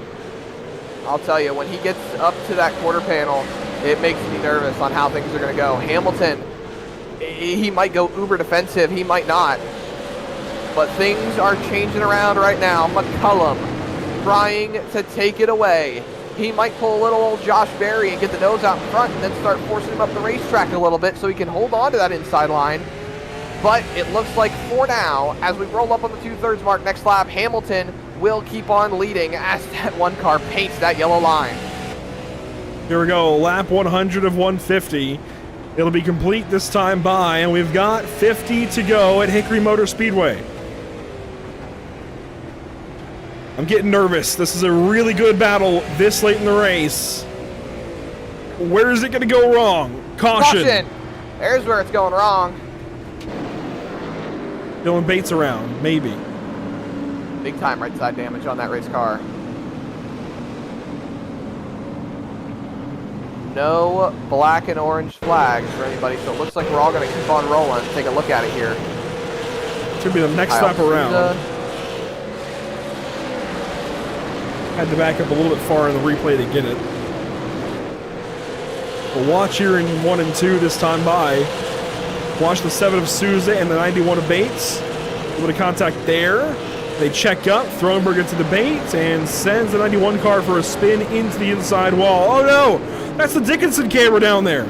I'll tell you, when he gets up to that quarter panel, it makes me nervous on how things are going to go. Hamilton, he might go uber defensive, he might not. But things are changing around right now. McCullum trying to take it away. He might pull a little old Josh Berry and get the nose out in front and then start forcing him up the racetrack a little bit so he can hold on to that inside line. But it looks like for now, as we roll up on the 2/3 mark next lap, Hamilton will keep on leading as that one car paints that yellow line. Here we go, lap 100 of 150. It'll be complete this time by, and we've got 50 to go at Hickory Motor Speedway. I'm getting nervous. This is a really good battle this late in the race. Where is it going to go wrong? Caution. There's where it's going wrong. Dylan Bates around, maybe. Big time right side damage on that race car. No black and orange flags for anybody, so it looks like we're all going to keep on rolling. Take a look at it here. Should be the next lap around. Had to back up a little bit far in the replay to get it. We'll watch here in 1 and 2 this time by. Watch the 7 of Souza and the 91 of Bates. A little bit of contact there. They check up. Thronberg into the Bates and sends the 91 car for a spin into the inside wall. Oh no! That's the Dickinson camera down there.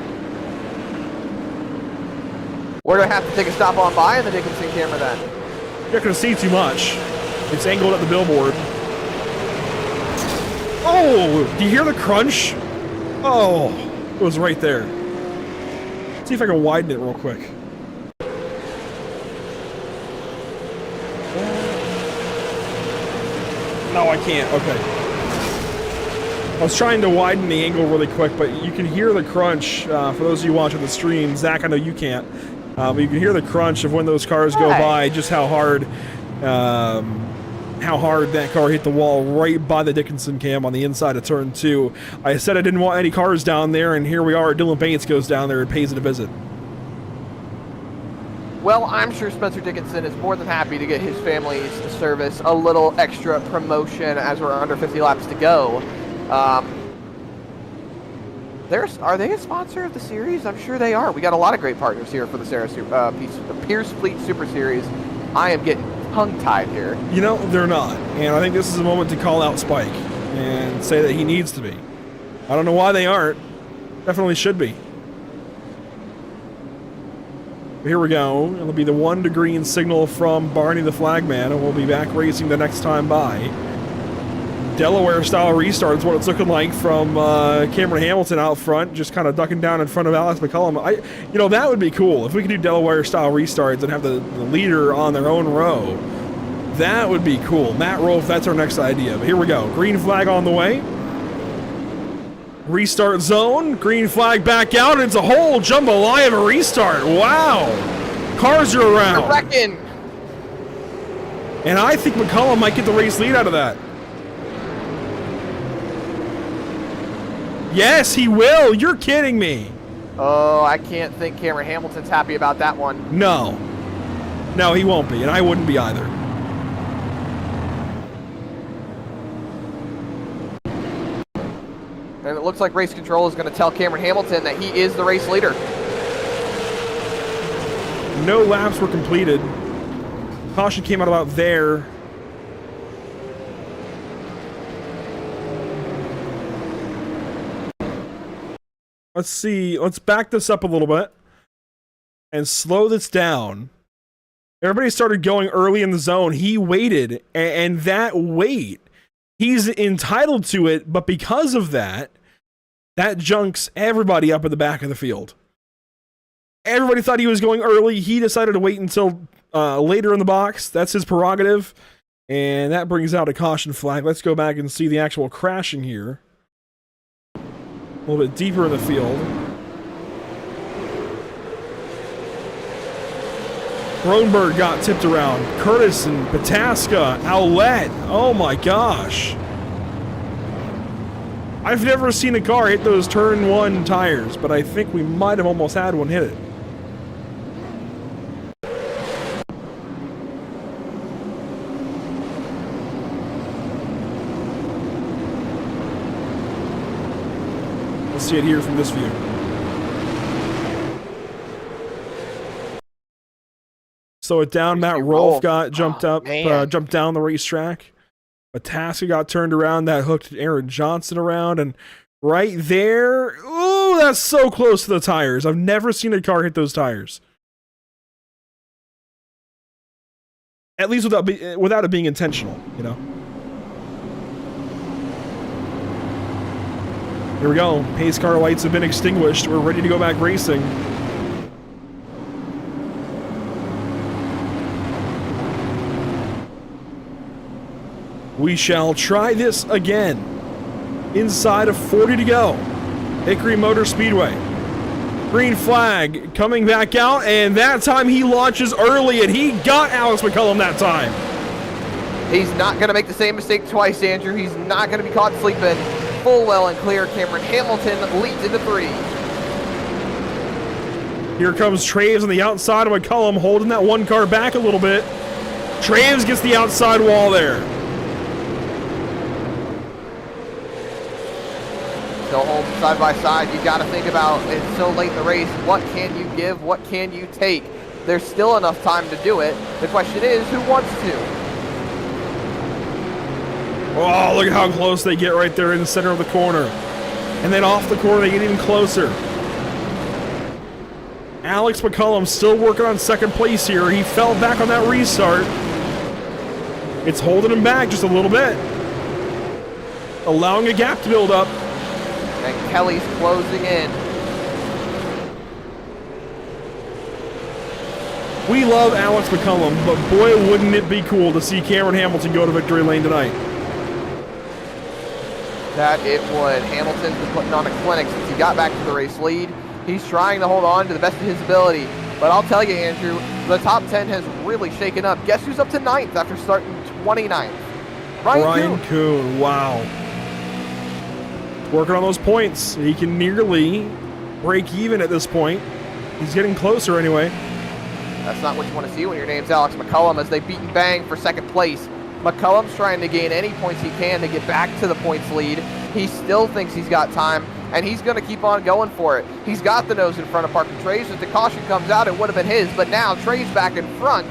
We're going to have to take a stop on by in the Dickinson camera then. You're not going to see too much. It's angled at the billboard. Oh! Do you hear the crunch? Oh! It was right there. Let's see if I can widen it real quick. No, I can't. Okay. I was trying to widen the angle really quick, but you can hear the crunch. For those of you watching the stream, Zach, I know you can't, but you can hear the crunch of when those cars go by, just how hard that car hit the wall right by the Dickinson cam on the inside of turn 2. I said I didn't want any cars down there, and here we are. Dylan Bates goes down there and pays it a visit. Well, I'm sure Spencer Dickinson is more than happy to get his family's service a little extra promotion as we're under 50 laps to go. Are they a sponsor of the series? I'm sure they are. We got a lot of great partners here for the SARA Pierce Fleet Super Series. I am getting tongue-tied here. You know, they're not. And I think this is a moment to call out Spike and say that he needs to be. I don't know why they aren't. Definitely should be. Here we go. It'll be the 1 to green signal from Barney the Flagman, and we'll be back racing the next time by. Delaware-style restart is what it's looking like from Cameron Hamilton out front, just kind of ducking down in front of Alex McCullum. You know, that would be cool. If we could do Delaware-style restarts and have the leader on their own row, that would be cool. Matt Rolfe, that's our next idea. But here we go. Green flag on the way. Restart zone. Green flag back out, and it's a whole jambalaya of a restart. Wow. Cars are around. I reckon. And I think McCullum might get the race lead out of that. Yes, he will. You're kidding me. Oh, I can't think Cameron Hamilton's happy about that one. No. No, he won't be, and I wouldn't be either. And it looks like race control is going to tell Cameron Hamilton that he is the race leader. No laps were completed. Caution came out about there. Let's see. Let's back this up a little bit and slow this down. Everybody started going early in the zone. He waited, and that wait, he's entitled to it, but because of that, that junks everybody up at the back of the field. Everybody thought he was going early. He decided to wait until later in the box. That's his prerogative, and that brings out a caution flag. Let's go back and see the actual crashing here. A little bit deeper in the field. Kronberg got tipped around. Curtis and Pataska, Owlette. Oh my gosh. I've never seen a car hit those turn 1 tires, but I think we might have almost had one hit it. Let's see it here from this view. Slow it down. Matt Rolfe got jumped up, jumped down the racetrack. Pataska got turned around. That hooked Aaron Johnson around, and right there, ooh, that's so close to the tires. I've never seen a car hit those tires. At least without it being intentional, you know. Here we go. Pace car lights have been extinguished. We're ready to go back racing. We shall try this again. Inside of 40 to go. Hickory Motor Speedway. Green flag coming back out, and that time he launches early, and he got Alex McCullum that time. He's not going to make the same mistake twice, Andrew. He's not going to be caught sleeping. Full well and clear. Cameron Hamilton leads into 3. Here comes Traves on the outside of McCullum, holding that one car back a little bit. Traves gets the outside wall there. Still holding side by side. You got to think about, it's so late in the race. What can you give? What can you take? There's still enough time to do it. The question is, who wants to? Oh, look at how close they get right there in the center of the corner. And then off the corner, they get even closer. Alex McCullum still working on second place here. He fell back on that restart. It's holding him back just a little bit, allowing a gap to build up. And Kelly's closing in. We love Alex McCullum, but boy, wouldn't it be cool to see Cameron Hamilton go to victory lane tonight. That it would. Hamilton's been putting on a clinic since he got back to the race lead. He's trying to hold on to the best of his ability. But I'll tell you, Andrew, the top 10 has really shaken up. Guess who's up to 9th after starting 29th? Ryan Kuhn. Wow. Working on those points. He can nearly break even at this point. He's getting closer anyway. That's not what you want to see when your name's Alex McCullum, as they beat and bang for second place. McCullum's trying to gain any points he can to get back to the points lead. He still thinks he's got time, and he's going to keep on going for it. He's got the nose in front of Parker Traves. If the caution comes out, it would have been his, but now Traves back in front,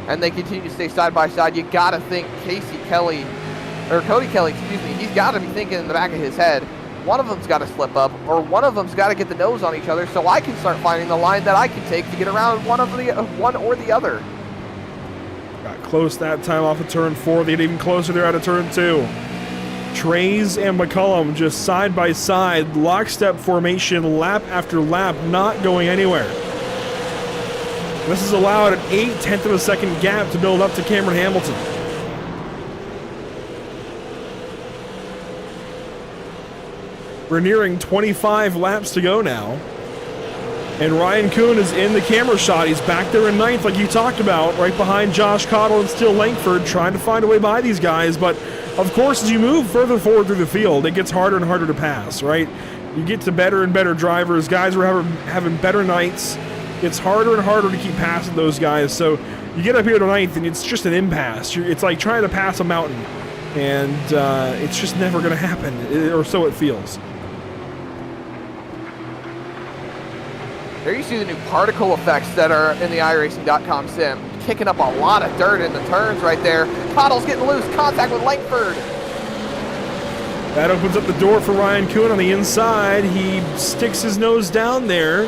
and they continue to stay side by side. You got to think Cody Kelly, excuse me, he's got to be thinking in the back of his head, one of them's got to slip up, or one of them's got to get the nose on each other so I can start finding the line that I can take to get around one or the other. Got close that time off of turn 4. They get even closer there out of turn 2. Traves and McCullum just side by side, lockstep formation, lap after lap, not going anywhere. This has allowed an 0.8 of a second gap to build up to Cameron Hamilton. We're nearing 25 laps to go now. And Ryan Kuhn is in the camera shot. He's back there in 9th, like you talked about, right behind Josh Cottle and Steele Langford, trying to find a way by these guys. But, of course, as you move further forward through the field, it gets harder and harder to pass, right? You get to better and better drivers. Guys are having better nights. It's harder and harder to keep passing those guys. So you get up here to 9th, and it's just an impasse. It's like trying to pass a mountain. And it's just never going to happen, or so it feels. There you see the new particle effects that are in the iRacing.com sim. Kicking up a lot of dirt in the turns right there. Cottle's getting loose. Contact with Langford. That opens up the door for Ryan Kuhn on the inside. He sticks his nose down there.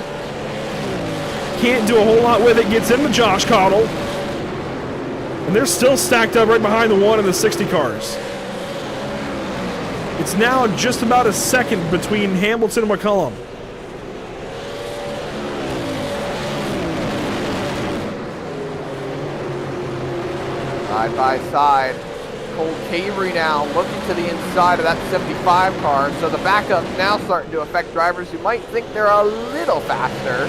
Can't do a whole lot with it. Gets into Josh Cottle. And they're still stacked up right behind the 1 and the 60 cars. It's now just about a second between Hamilton and McCullum. Side by side. Cole Cavery now looking to the inside of that 75 car. So the backup now starting to affect drivers who might think they're a little faster,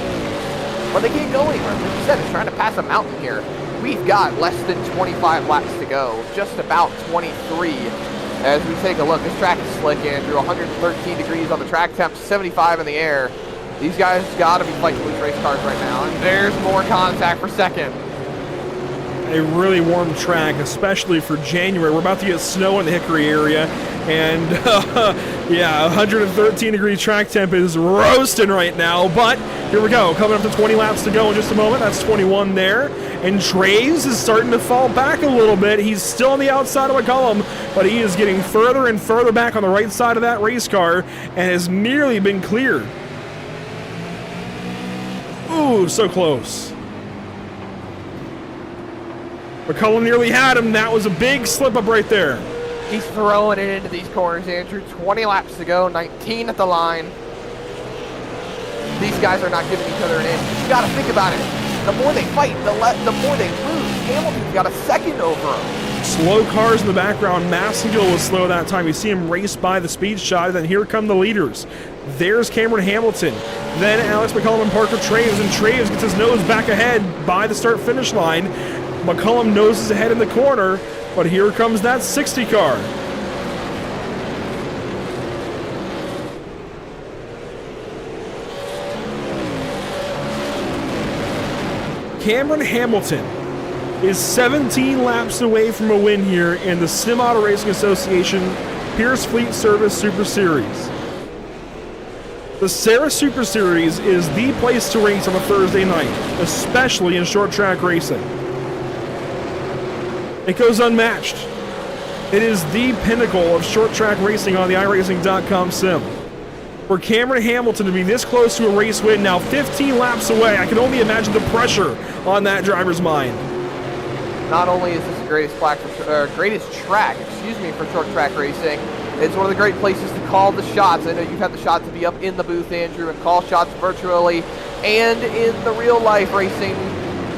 but they can't go anywhere. Like you said, it's trying to pass a mountain here. We've got less than 25 laps to go, just about 23. As we take a look, this track is slick, Andrew. 113 degrees on the track temp, 75 in the air. These guys got to be fighting loose race cars right now. And there's more contact for second. A really warm track, especially for January. We're about to get snow in the Hickory area, and yeah, 113 degree track temp is roasting right now, but here we go. Coming up to 20 laps to go in just a moment. That's 21 there, and Traves is starting to fall back a little bit. He's still on the outside of McCullum, but he is getting further and further back on the right side of that race car and has nearly been cleared. Ooh, so close. McCullum nearly had him. That was a big slip up right there. He's throwing it into these corners, Andrew. 20 laps to go, 19 at the line. These guys are not giving each other an inch. You got to think about it. The more they fight, the more they lose. Hamilton's got a second over him. Slow cars in the background. Massengill was slow that time. You see him race by the speed shot, and then here come the leaders. There's Cameron Hamilton. Then Alex McCullum and Parker Traves, and Traves gets his nose back ahead by the start-finish line. McCullum noses ahead in the corner, but here comes that 60 car. Cameron Hamilton is 17 laps away from a win here in the Sim Auto Racing Association Pierce Fleet Service Super Series. The SARA Super Series is the place to race on a Thursday night, especially in short track racing. It goes unmatched. It is the pinnacle of short track racing on the iRacing.com sim. For Cameron Hamilton to be this close to a race win, now 15 laps away, I can only imagine the pressure on that driver's mind. Not only is this the greatest track for short track racing, it's one of the great places to call the shots. I know you've had the shot to be up in the booth, Andrew, and call shots virtually and in the real life racing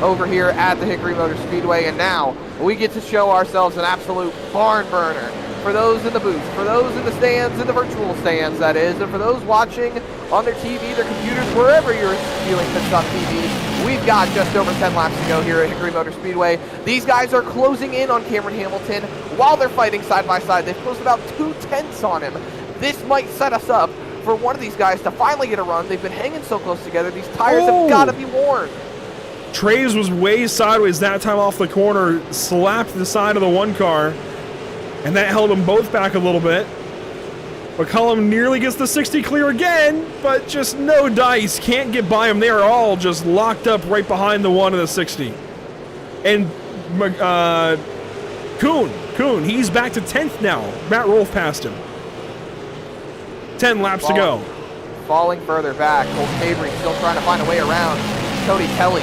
over here at the Hickory Motor Speedway, and now we get to show ourselves an absolute barn burner for those in the booth, for those in the stands, in the virtual stands that is, and for those watching on their TV, their computers, wherever you're viewing this on TV. We've got just over 10 laps to go here at Hickory Motor Speedway. These guys are closing in on Cameron Hamilton while they're fighting side by side. They've closed about 2/10 on him. This might set us up for one of these guys to finally get a run. They've been hanging so close together. These tires have got to be worn. Traves was way sideways that time off the corner, slapped the side of the one car, and that held them both back a little bit. McCullum nearly gets the 60 clear again, but just no dice. Can't get by him. They are all just locked up right behind the 1 and the 60. And Kuhn, he's back to 10th now. Matt Rolfe passed him. 10 laps to go. Falling further back. Cole Cavery still trying to find a way around Cody Kelly.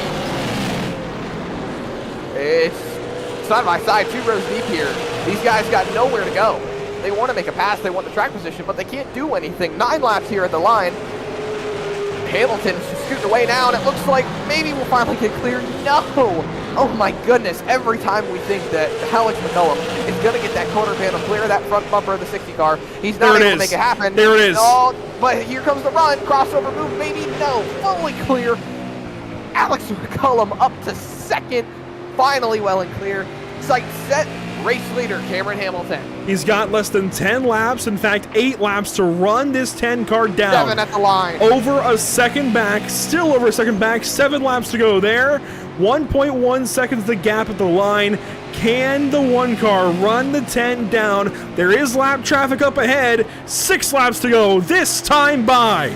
It's side by side, 2 rows deep here. These guys got nowhere to go. They want to make a pass, they want the track position, but they can't do anything. 9 laps here at the line. Hamilton's just scooting away now, and it looks like maybe we'll finally get clear. No! Oh my goodness, every time we think that Alex McCullum is going to get that corner panel clear, that front bumper of the 60 car, he's not able to make it happen. There it is. Oh, but here comes the run, crossover move, maybe no, fully clear. Alex McCullum up to second, finally well and clear. Sight set, race leader Cameron Hamilton. He's got less than 10 laps, in fact 8 laps to run this 10 car down. 7 at the line. Over a second back, still over a second back, 7 laps to go there. 1.1 seconds the gap at the line. Can the one car run the 10 down? There is lap traffic up ahead. 6 laps to go, this time by.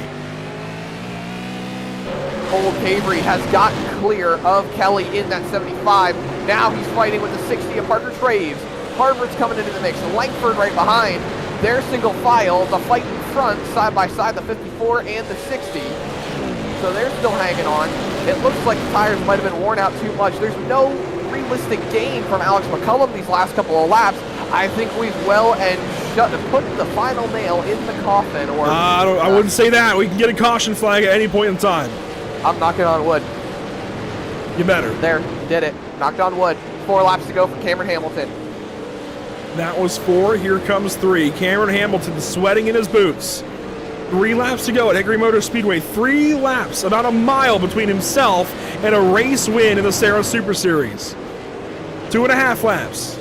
Cole Cavery has gotten clear of Kelly in that 75. Now he's fighting with the 60 of Parker Traves. Harvard's coming into the mix. Langford right behind. They're single file. The fight in front, side by side, the 54 and the 60. So they're still hanging on. It looks like the tires might have been worn out too much. There's no realistic gain from Alex McCullum these last couple of laps. I think we've put the final nail in the coffin. Or I wouldn't say that. We can get a caution flag at any point in time. I'm knocking on wood. You better. There, did it. Knocked on wood. 4 laps to go for Cameron Hamilton. That was 4. Here comes 3. Cameron Hamilton sweating in his boots. 3 laps to go at Hickory Motor Speedway. 3 laps, about a mile between himself and a race win in the SARA Super Series. 2.5 laps.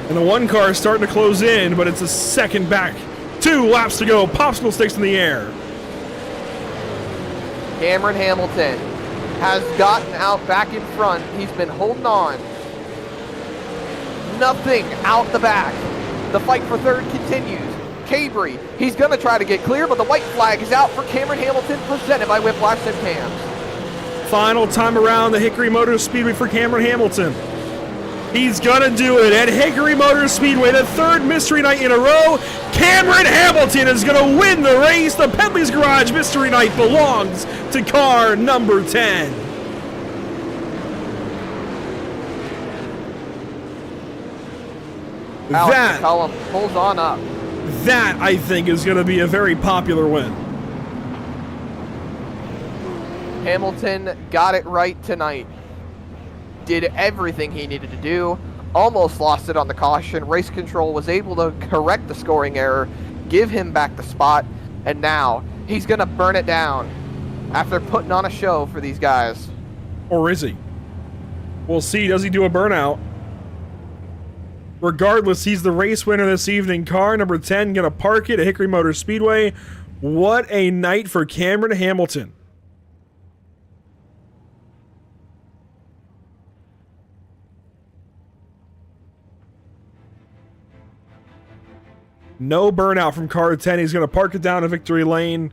And the one car is starting to close in, but it's a second back. 2 laps to go. Popsicle sticks in the air. Cameron Hamilton has gotten out back in front. He's been holding on. Nothing out the back. The fight for third continues. Cavery, he's going to try to get clear, but the white flag is out for Cameron Hamilton, presented by Whiplash and Cams. Final time around the Hickory Motor Speedway for Cameron Hamilton. He's going to do it at Hickory Motor Speedway, the 3rd Mystery Night in a row. Cameron Hamilton is going to win the race. The Pedley's Garage Mystery Night belongs to car number 10. Alex McCullum pulls on up. That, I think, is going to be a very popular win. Hamilton got it right tonight. Did everything he needed to do. Almost lost it on the caution. Race control was able to correct the scoring error, give him back the spot, and now he's going to burn it down after putting on a show for these guys. Or is he? We'll see. Does he do a burnout? Regardless, he's the race winner this evening. Car number 10 going to park it at Hickory Motor Speedway. What a night for Cameron Hamilton. No burnout from car 10. He's going to park it down to victory lane.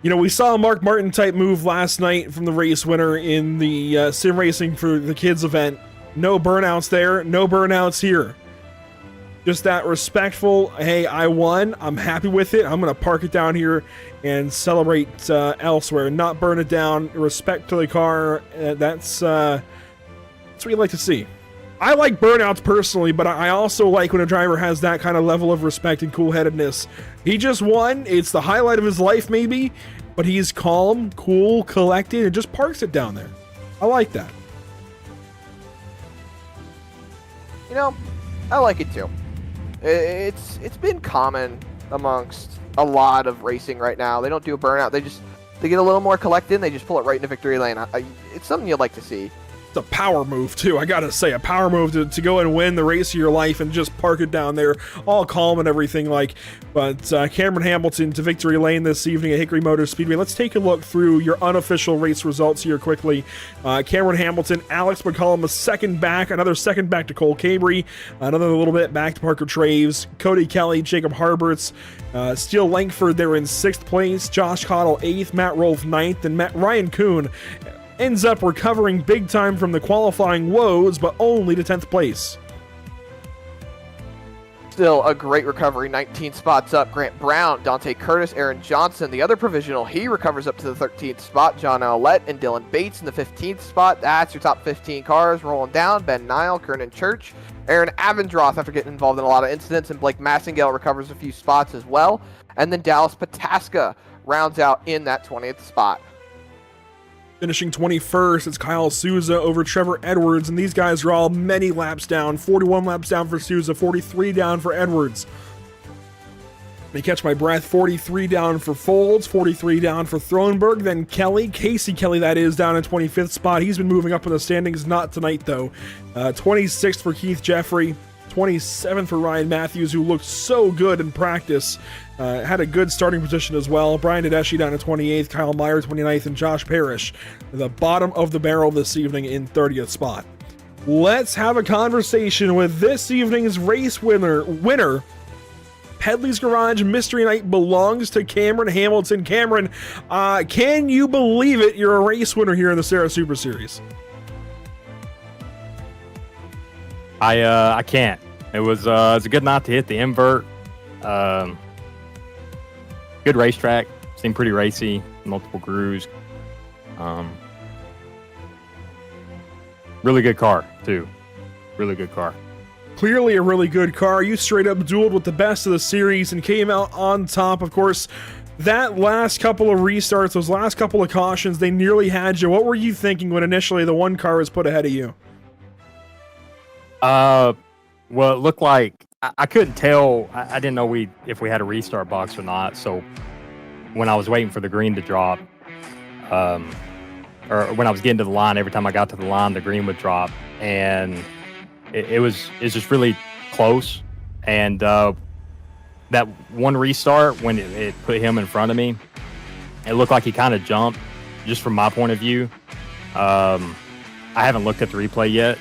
You know, we saw a Mark Martin type move last night from the race winner in the sim racing for the kids event. No burnouts there. No burnouts here. Just that respectful, hey, I won. I'm happy with it. I'm going to park it down here and celebrate elsewhere. Not burn it down. Respect to the car. That's what you like to see. I like burnouts personally, but I also like when a driver has that kind of level of respect and cool-headedness. He just won. It's the highlight of his life, maybe, but he's calm, cool, collected, and just parks it down there. I like that. You know, I like it too. It's been common amongst a lot of racing right now. They don't do a burnout. They get a little more collected and they just pull it right into victory lane. It's something you'd like to see. A power move too. I gotta say, a power move to go and win the race of your life and just park it down there, all calm and everything. But Cameron Hamilton to victory lane this evening at Hickory Motor Speedway. Let's take a look through your unofficial race results here quickly. Cameron Hamilton, Alex McCullum, a second back, another second back to Cole Cavery, another little bit back to Parker Traves, Cody Kelly, Jacob Harberts, Steele Langford there in 6th place, Josh Cottle 8th, Matt Rolfe 9th, and Ryan Kuhn ends up recovering big time from the qualifying woes, but only to 10th place. Still a great recovery, 19 spots up. Grant Brown, Dante Curtis, Aaron Johnson, the other provisional, he recovers up to the 13th spot. John Owlett and Dylan Bates in the 15th spot. That's your top 15 cars rolling down. Ben Nile, Kernan Church, Aaron Avendroth after getting involved in a lot of incidents, and Blake Massengale recovers a few spots as well. And then Dallas Pataska rounds out in that 20th spot. Finishing 21st, it's Kyle Souza over Trevor Edwards, and these guys are all many laps down. 41 laps down for Souza, 43 down for Edwards. Let me catch my breath. 43 down for Folds, 43 down for Thronberg, then Kelly, Casey Kelly that is, down in 25th spot. He's been moving up in the standings, not tonight though. 26th for Keith Jeffrey, 27th for Ryan Matthews, who looked so good in practice. Had a good starting position as well. Brian Tedeschi down to 28th, Kyle Meyer 29th, and Josh Parrish the bottom of the barrel this evening in 30th spot. Let's have a conversation with this evening's race winner. Pedley's Garage Mystery Night belongs to Cameron Hamilton. Cameron, can you believe it? You're a race winner here in the SARA Super Series. I can't. It was a good night to hit the invert. Good racetrack. Seemed pretty racy. Multiple grooves. Really good car too. Really good car. Clearly a really good car. You straight up dueled with the best of the series and came out on top. Of course, that last couple of restarts, those last couple of cautions, they nearly had you. What were you thinking when initially the one car was put ahead of you? Well, it looked like I couldn't tell. I didn't know if we had a restart box or not. So when I was waiting for the green to drop, or when I was getting to the line, every time I got to the line, the green would drop, and it's just really close. And that one restart, when it put him in front of me, it looked like he kind of jumped, just from my point of view. I haven't looked at the replay yet.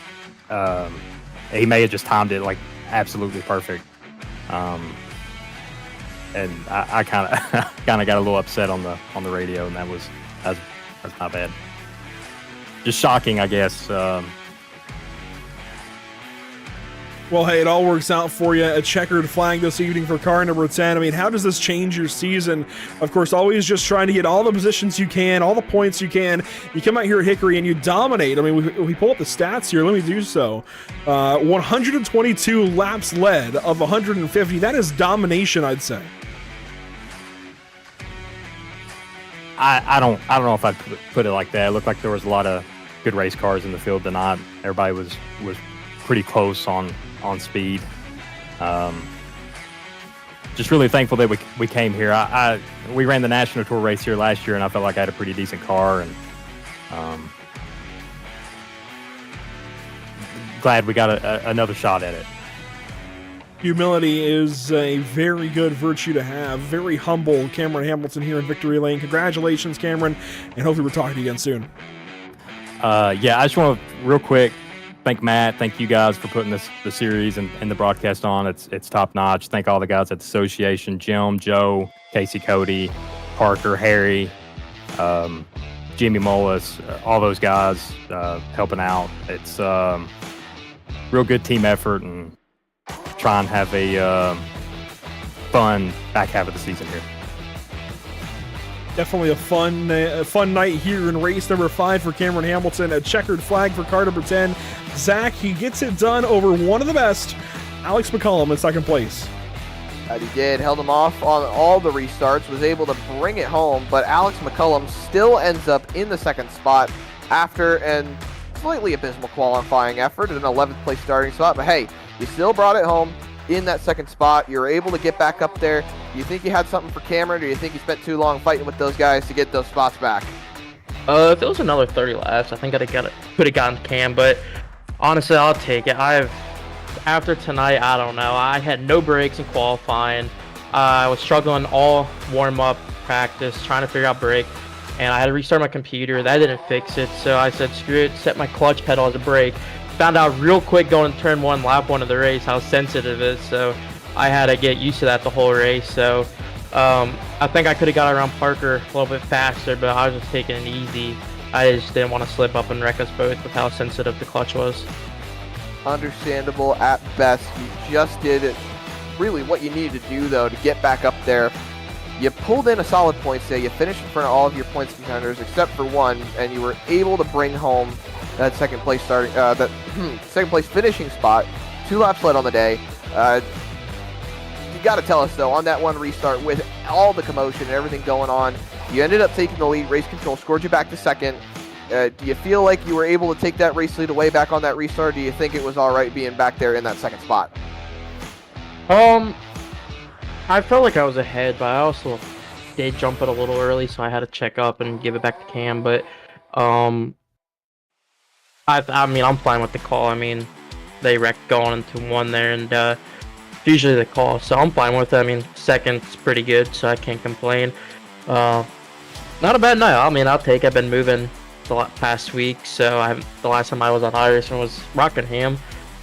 He may have just timed it like absolutely perfect. And I kind of got a little upset on the radio, and that's not bad. Just shocking, I guess. Well, hey, it all works out for you. A checkered flag this evening for car number 10. I mean, how does this change your season? Of course, always just trying to get all the positions you can, all the points you can. You come out here at Hickory and you dominate. I mean, we pull up the stats here. Let me do so. 122 laps led of 150. That is domination, I'd say. I don't know if I'd put it like that. It looked like there was a lot of good race cars in the field tonight. Everybody was pretty close on speed. Just really thankful that we came here. We ran the National Tour race here last year, and I felt like I had a pretty decent car, and glad we got another shot at it. Humility is a very good virtue to have. Very humble Cameron Hamilton here in Victory Lane. Congratulations, Cameron, and hopefully we'll talk to you again soon. Yeah, I just want to real quick thank Matt. Thank you guys for putting the series and the broadcast on. It's top notch. Thank all the guys at the association: Jim, Joe, Casey, Cody, Parker, Harry, Jimmy Mullis, all those guys helping out. It's real good team effort, and try and have a fun back half of the season here. Definitely a fun night here in race number 5 for Cameron Hamilton. A checkered flag for car number 10. Zach, he gets it done over one of the best, Alex McCullum, in second place. He did, held him off on all the restarts, was able to bring it home, but Alex McCullum still ends up in the second spot after an slightly abysmal qualifying effort at an 11th place starting spot. But hey, you still brought it home in that second spot. You were able to get back up there. Do you think you had something for Cameron, or do you think you spent too long fighting with those guys to get those spots back? If it was another 30 laps, I think could have gotten Cam, but honestly, I'll take it. After tonight, I don't know. I had no brakes in qualifying. I was struggling all warm-up practice, trying to figure out brake, and I had to restart my computer. That didn't fix it, so I said, screw it, set my clutch pedal as a brake. Found out real quick going to turn 1, lap 1 of the race, how sensitive it is, so I had to get used to that the whole race. So I think I could have got around Parker a little bit faster, but I was just taking it easy. I just didn't want to slip up and wreck us both with how sensitive the clutch was. Understandable at best. You just did really what you needed to do, though, to get back up there. You pulled in a solid points day. You finished in front of all of your points contenders except for one, and you were able to bring home that second place second place finishing spot. 2 laps led on the day. You got to tell us, though, on that one restart with all the commotion and everything going on, you ended up taking the lead. Race control scored you back to second. Do you feel like you were able to take that race lead away back on that restart? Or do you think it was all right being back there in that second spot? I felt like I was ahead, but I also did jump it a little early, so I had to check up and give it back to Cam. But I mean, I'm fine with the call. I mean, they wreck going into one there, and usually the call. So I'm fine with it. I mean, second's pretty good, so I can't complain. Not a bad night. I mean, I'll take it. I've been moving the past week, so the last time I was on iRacing was Rockingham.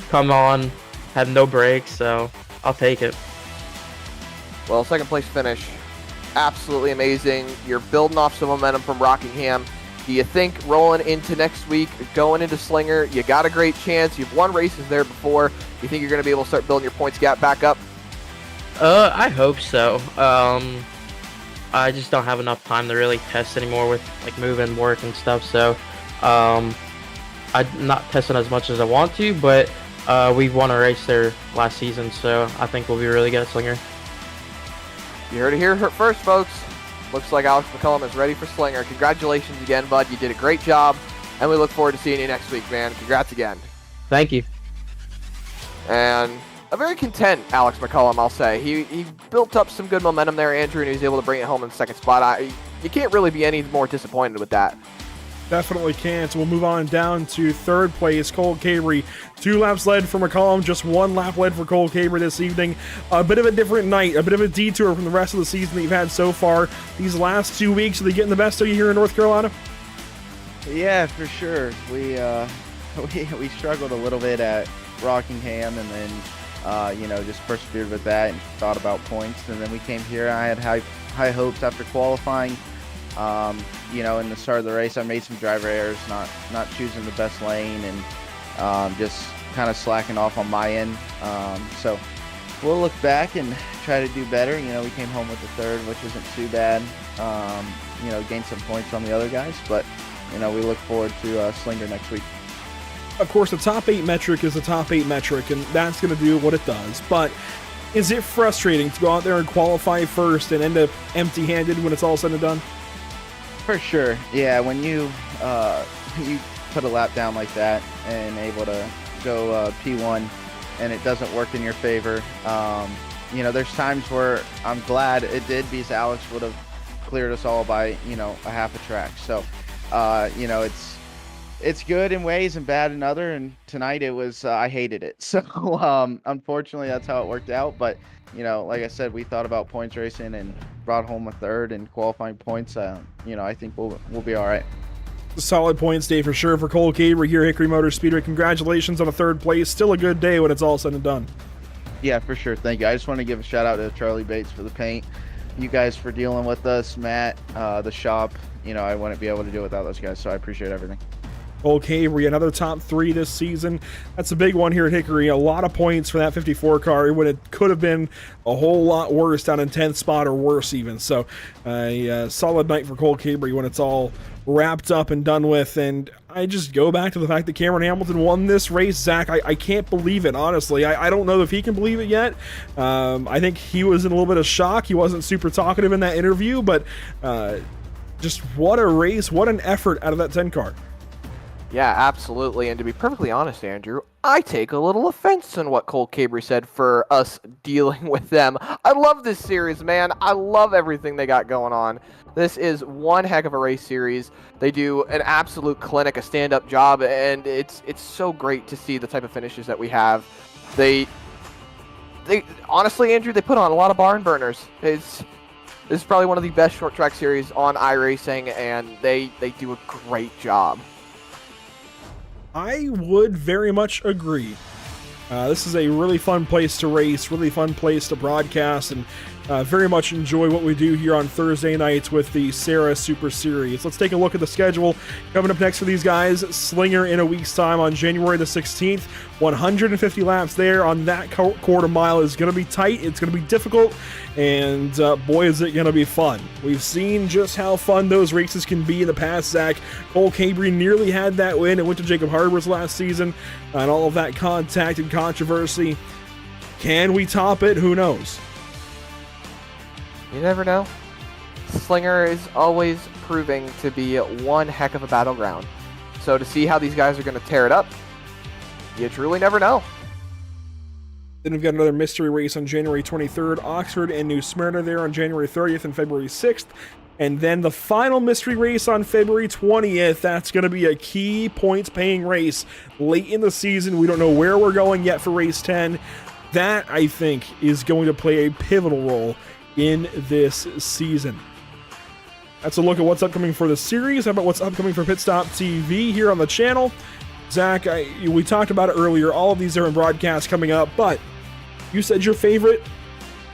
Come on, had no brakes, so I'll take it. Well, second place finish, absolutely amazing. You're building off some momentum from Rockingham. Do you think rolling into next week, going into Slinger, you got a great chance? You've won races there before. Do you think you're going to be able to start building your points gap back up? I hope so. I just don't have enough time to really test anymore with like moving work and stuff. So I'm not testing as much as I want to, but we won a race there last season, so I think we'll be really good at Slinger. You heard it here first, folks. Looks like Alex McCullum is ready for Slinger. Congratulations again, bud. You did a great job, and we look forward to seeing you next week, man. Congrats again. Thank you. And a very content Alex McCullum, I'll say. He built up some good momentum there, Andrew, and he was able to bring it home in the second spot. You can't really be any more disappointed with that. Definitely can't. We'll move on down to third place, Cole Cabry. 2 laps led for McCollum, just 1 lap led for Cole Cabry this evening. A bit of a different night, a bit of a detour from the rest of the season that you've had so far. These last 2 weeks, are they getting the best of you here in North Carolina? Yeah, for sure. We struggled a little bit at Rockingham, and then just persevered with that and thought about points. And then we came here, and I had high hopes after qualifying. In the start of the race, I made some driver errors, not choosing the best lane, and just kind of slacking off on my end. So we'll look back and try to do better. We came home with the third, which isn't too bad. Gained some points on the other guys, but we look forward to Slinger next week. Of course, the top 8 metric is the top 8 metric, and that's going to do what it does. But is it frustrating to go out there and qualify first and end up empty-handed when it's all said and done? For sure, yeah. When you put a lap down like that and able to go P1 and it doesn't work in your favor, there's times where I'm glad it did, because Alex would have cleared us all by a half a track. So it's good in ways and bad in other. And tonight it was I hated it. So unfortunately that's how it worked out. But like I said, we thought about points racing and brought home a third and qualifying points. I think we'll be all right. Solid points day for sure for Cole Cabry here at Hickory Motor Speedway. Congratulations on a third place. Still a good day when it's all said and done. Yeah, for sure. Thank you. I just want to give a shout out to Charlie Bates for the paint. You guys for dealing with us, Matt, the shop. I wouldn't be able to do it without those guys, so I appreciate everything. Cole Cabry, another top 3 this season. That's a big one here at Hickory. A lot of points for that 54 car when it could have been a whole lot worse, down in 10th spot or worse even. So a solid night for Cole Cabry when it's all wrapped up and done with. And I just go back to the fact that Cameron Hamilton won this race. Zach, I can't believe it, honestly. I don't know if he can believe it yet. I think he was in a little bit of shock. He wasn't super talkative in that interview, but just what a race, what an effort out of that 10 car. Yeah, absolutely. And to be perfectly honest, Andrew, I take a little offense in what Cole Cabry said for us dealing with them. I love this series, man. I love everything they got going on. This is one heck of a race series. They do an absolute clinic, a stand-up job, and it's so great to see the type of finishes that we have. They honestly, Andrew, they put on a lot of barn burners. This is probably one of the best short track series on iRacing, and they do a great job. I would very much agree. This is a really fun place to race, really fun place to broadcast, and very much enjoy what we do here on Thursday nights with the SARA Super Series. Let's take a look at the schedule. Coming up next for these guys, Slinger in a week's time on January the 16th. 150 laps there on that quarter mile is going to be tight. It's going to be difficult, and boy, is it going to be fun. We've seen just how fun those races can be in the past, Zach. Cole Cabry nearly had that win. It went to Jacob Harbers last season, and all of that contact and controversy. Can we top it? Who knows? You never know. Slinger is always proving to be one heck of a battleground. So to see how these guys are going to tear it up, you truly never know. Then we've got another mystery race on January 23rd, Oxford and New Smyrna there on January 30th and February 6th. And then the final mystery race on February 20th. That's going to be a key points-paying race late in the season. We don't know where we're going yet for race 10. That, I think, is going to play a pivotal role in this season. That's a look at what's upcoming for the series. How about what's upcoming for Pit Stop TV here on the channel? Zach, we talked about it earlier. All of these are in broadcast coming up, but you said your favorite,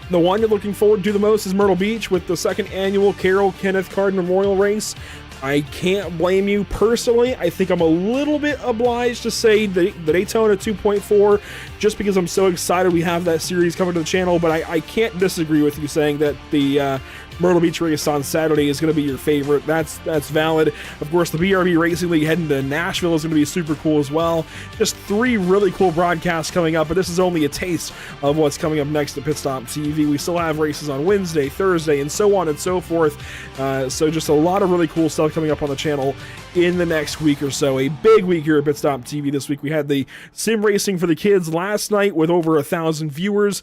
the one you're looking forward to the most, is Myrtle Beach with the second annual Carroll Kenneth Card Memorial Race. I can't blame you personally. I think I'm a little bit obliged to say the Daytona 2.4 just because I'm so excited we have that series coming to the channel, but I can't disagree with you saying that the Myrtle Beach race on Saturday is going to be your favorite. That's valid. Of course, the BRB Racing League heading to Nashville is going to be super cool as well. Just 3 really cool broadcasts coming up, but this is only a taste of what's coming up next at Pit Stop TV. We still have races on Wednesday, Thursday, and so on and so forth. So just a lot of really cool stuff coming up on the channel in the next week or so. A big week here at Pit Stop TV this week. We had the sim racing for the kids last night with over 1,000 viewers.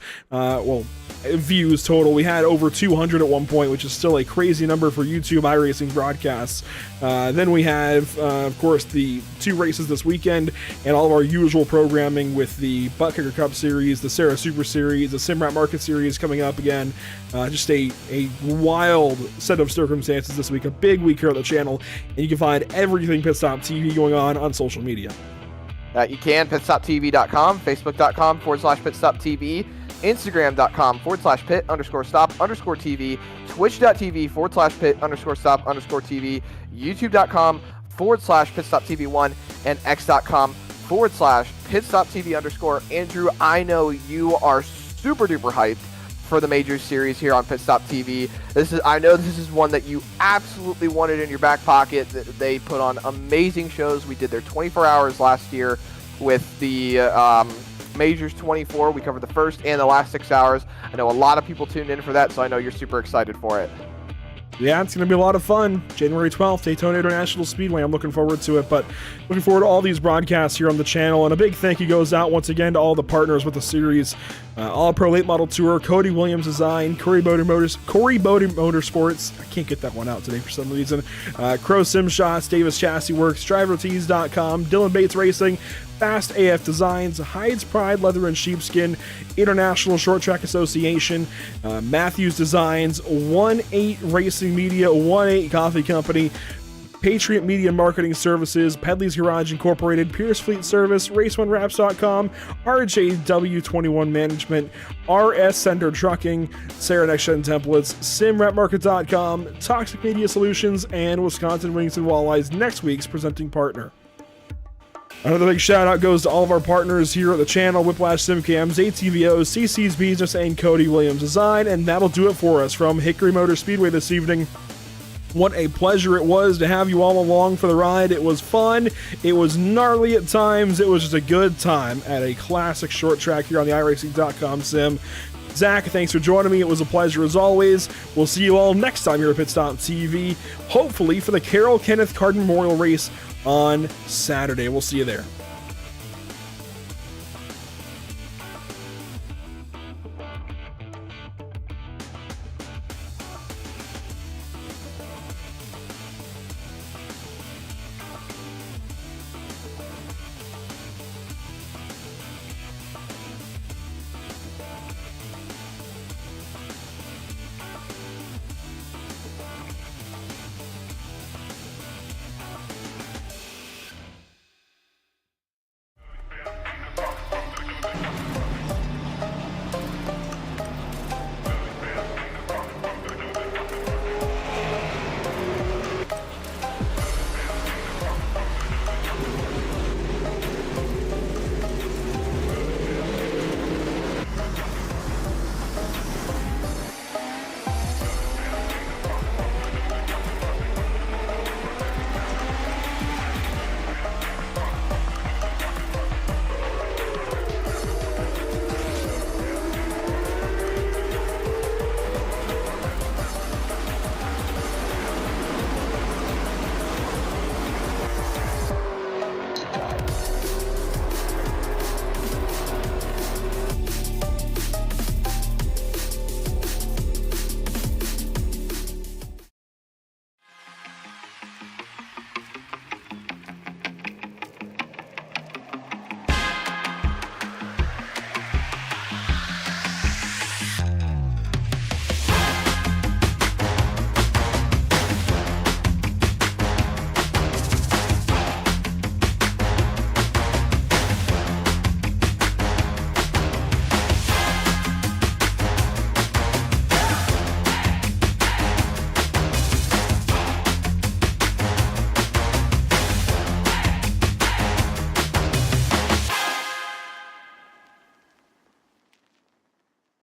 Views total. We had over 200 at one point, which is still a crazy number for YouTube iRacing broadcasts. Then we have, of course, the 2 races this weekend and all of our usual programming with the Butt Kicker Cup Series, the SARA Super Series, the Simrat Market Series coming up again. Just a wild set of circumstances this week. A big week here on the channel, and you can find everything Pit Stop TV going on social media. You can, pitstoptv.com, facebook.com/pitstoptv, Instagram.com/pit_stop_TV, Twitch.tv/pit_stop_TV, YouTube.com /pitstoptv1, and X.com /pitstoptv_. Andrew, I know you are super duper hyped for the major series here on Pit Stop TV. I know this is one that you absolutely wanted in your back pocket. They put on amazing shows. We did their 24 hours last year with the Majors 24. We covered the first and the last 6 hours. I know a lot of people tuned in for that, so I know you're super excited for it. Yeah, it's going to be a lot of fun. January 12th, Daytona International Speedway. I'm looking forward to it, but looking forward to all these broadcasts here on the channel. And a big thank you goes out once again to all the partners with the series. All Pro Late Model Tour, Cody Williams Design, Corey Boaty Motorsports. I can't get that one out today for some reason. Crow Sim Shots, Davis Chassis Works, DriverTees.com, Dylan Bates Racing, Fast AF Designs, Hyde's Pride Leather and Sheepskin, International Short Track Association, Matthews Designs, 1-8 Racing Media, 1-8 Coffee Company, Patriot Media Marketing Services, Pedley's Garage Incorporated, Pierce Fleet Service, RaceOneWraps.com, RJW21 Management, RS Center Trucking, Sarah Next Gen Templates, SimRepMarket.com, Toxic Media Solutions, and Wisconsin Wings and Walleyes, next week's presenting partner. Another big shout out goes to all of our partners here at the channel: Whiplash SimCams, ATVOs, CC's Business, and Cody Williams Design. And that'll do it for us from Hickory Motor Speedway this evening. What a pleasure it was to have you all along for the ride. It was fun. It was gnarly at times. It was just a good time at a classic short track here on the iRacing.com sim. Zach, thanks for joining me. It was a pleasure as always. We'll see you all next time here at Pit Stop TV, hopefully for the Carroll Kenneth Card Memorial Race on Saturday. We'll see you there.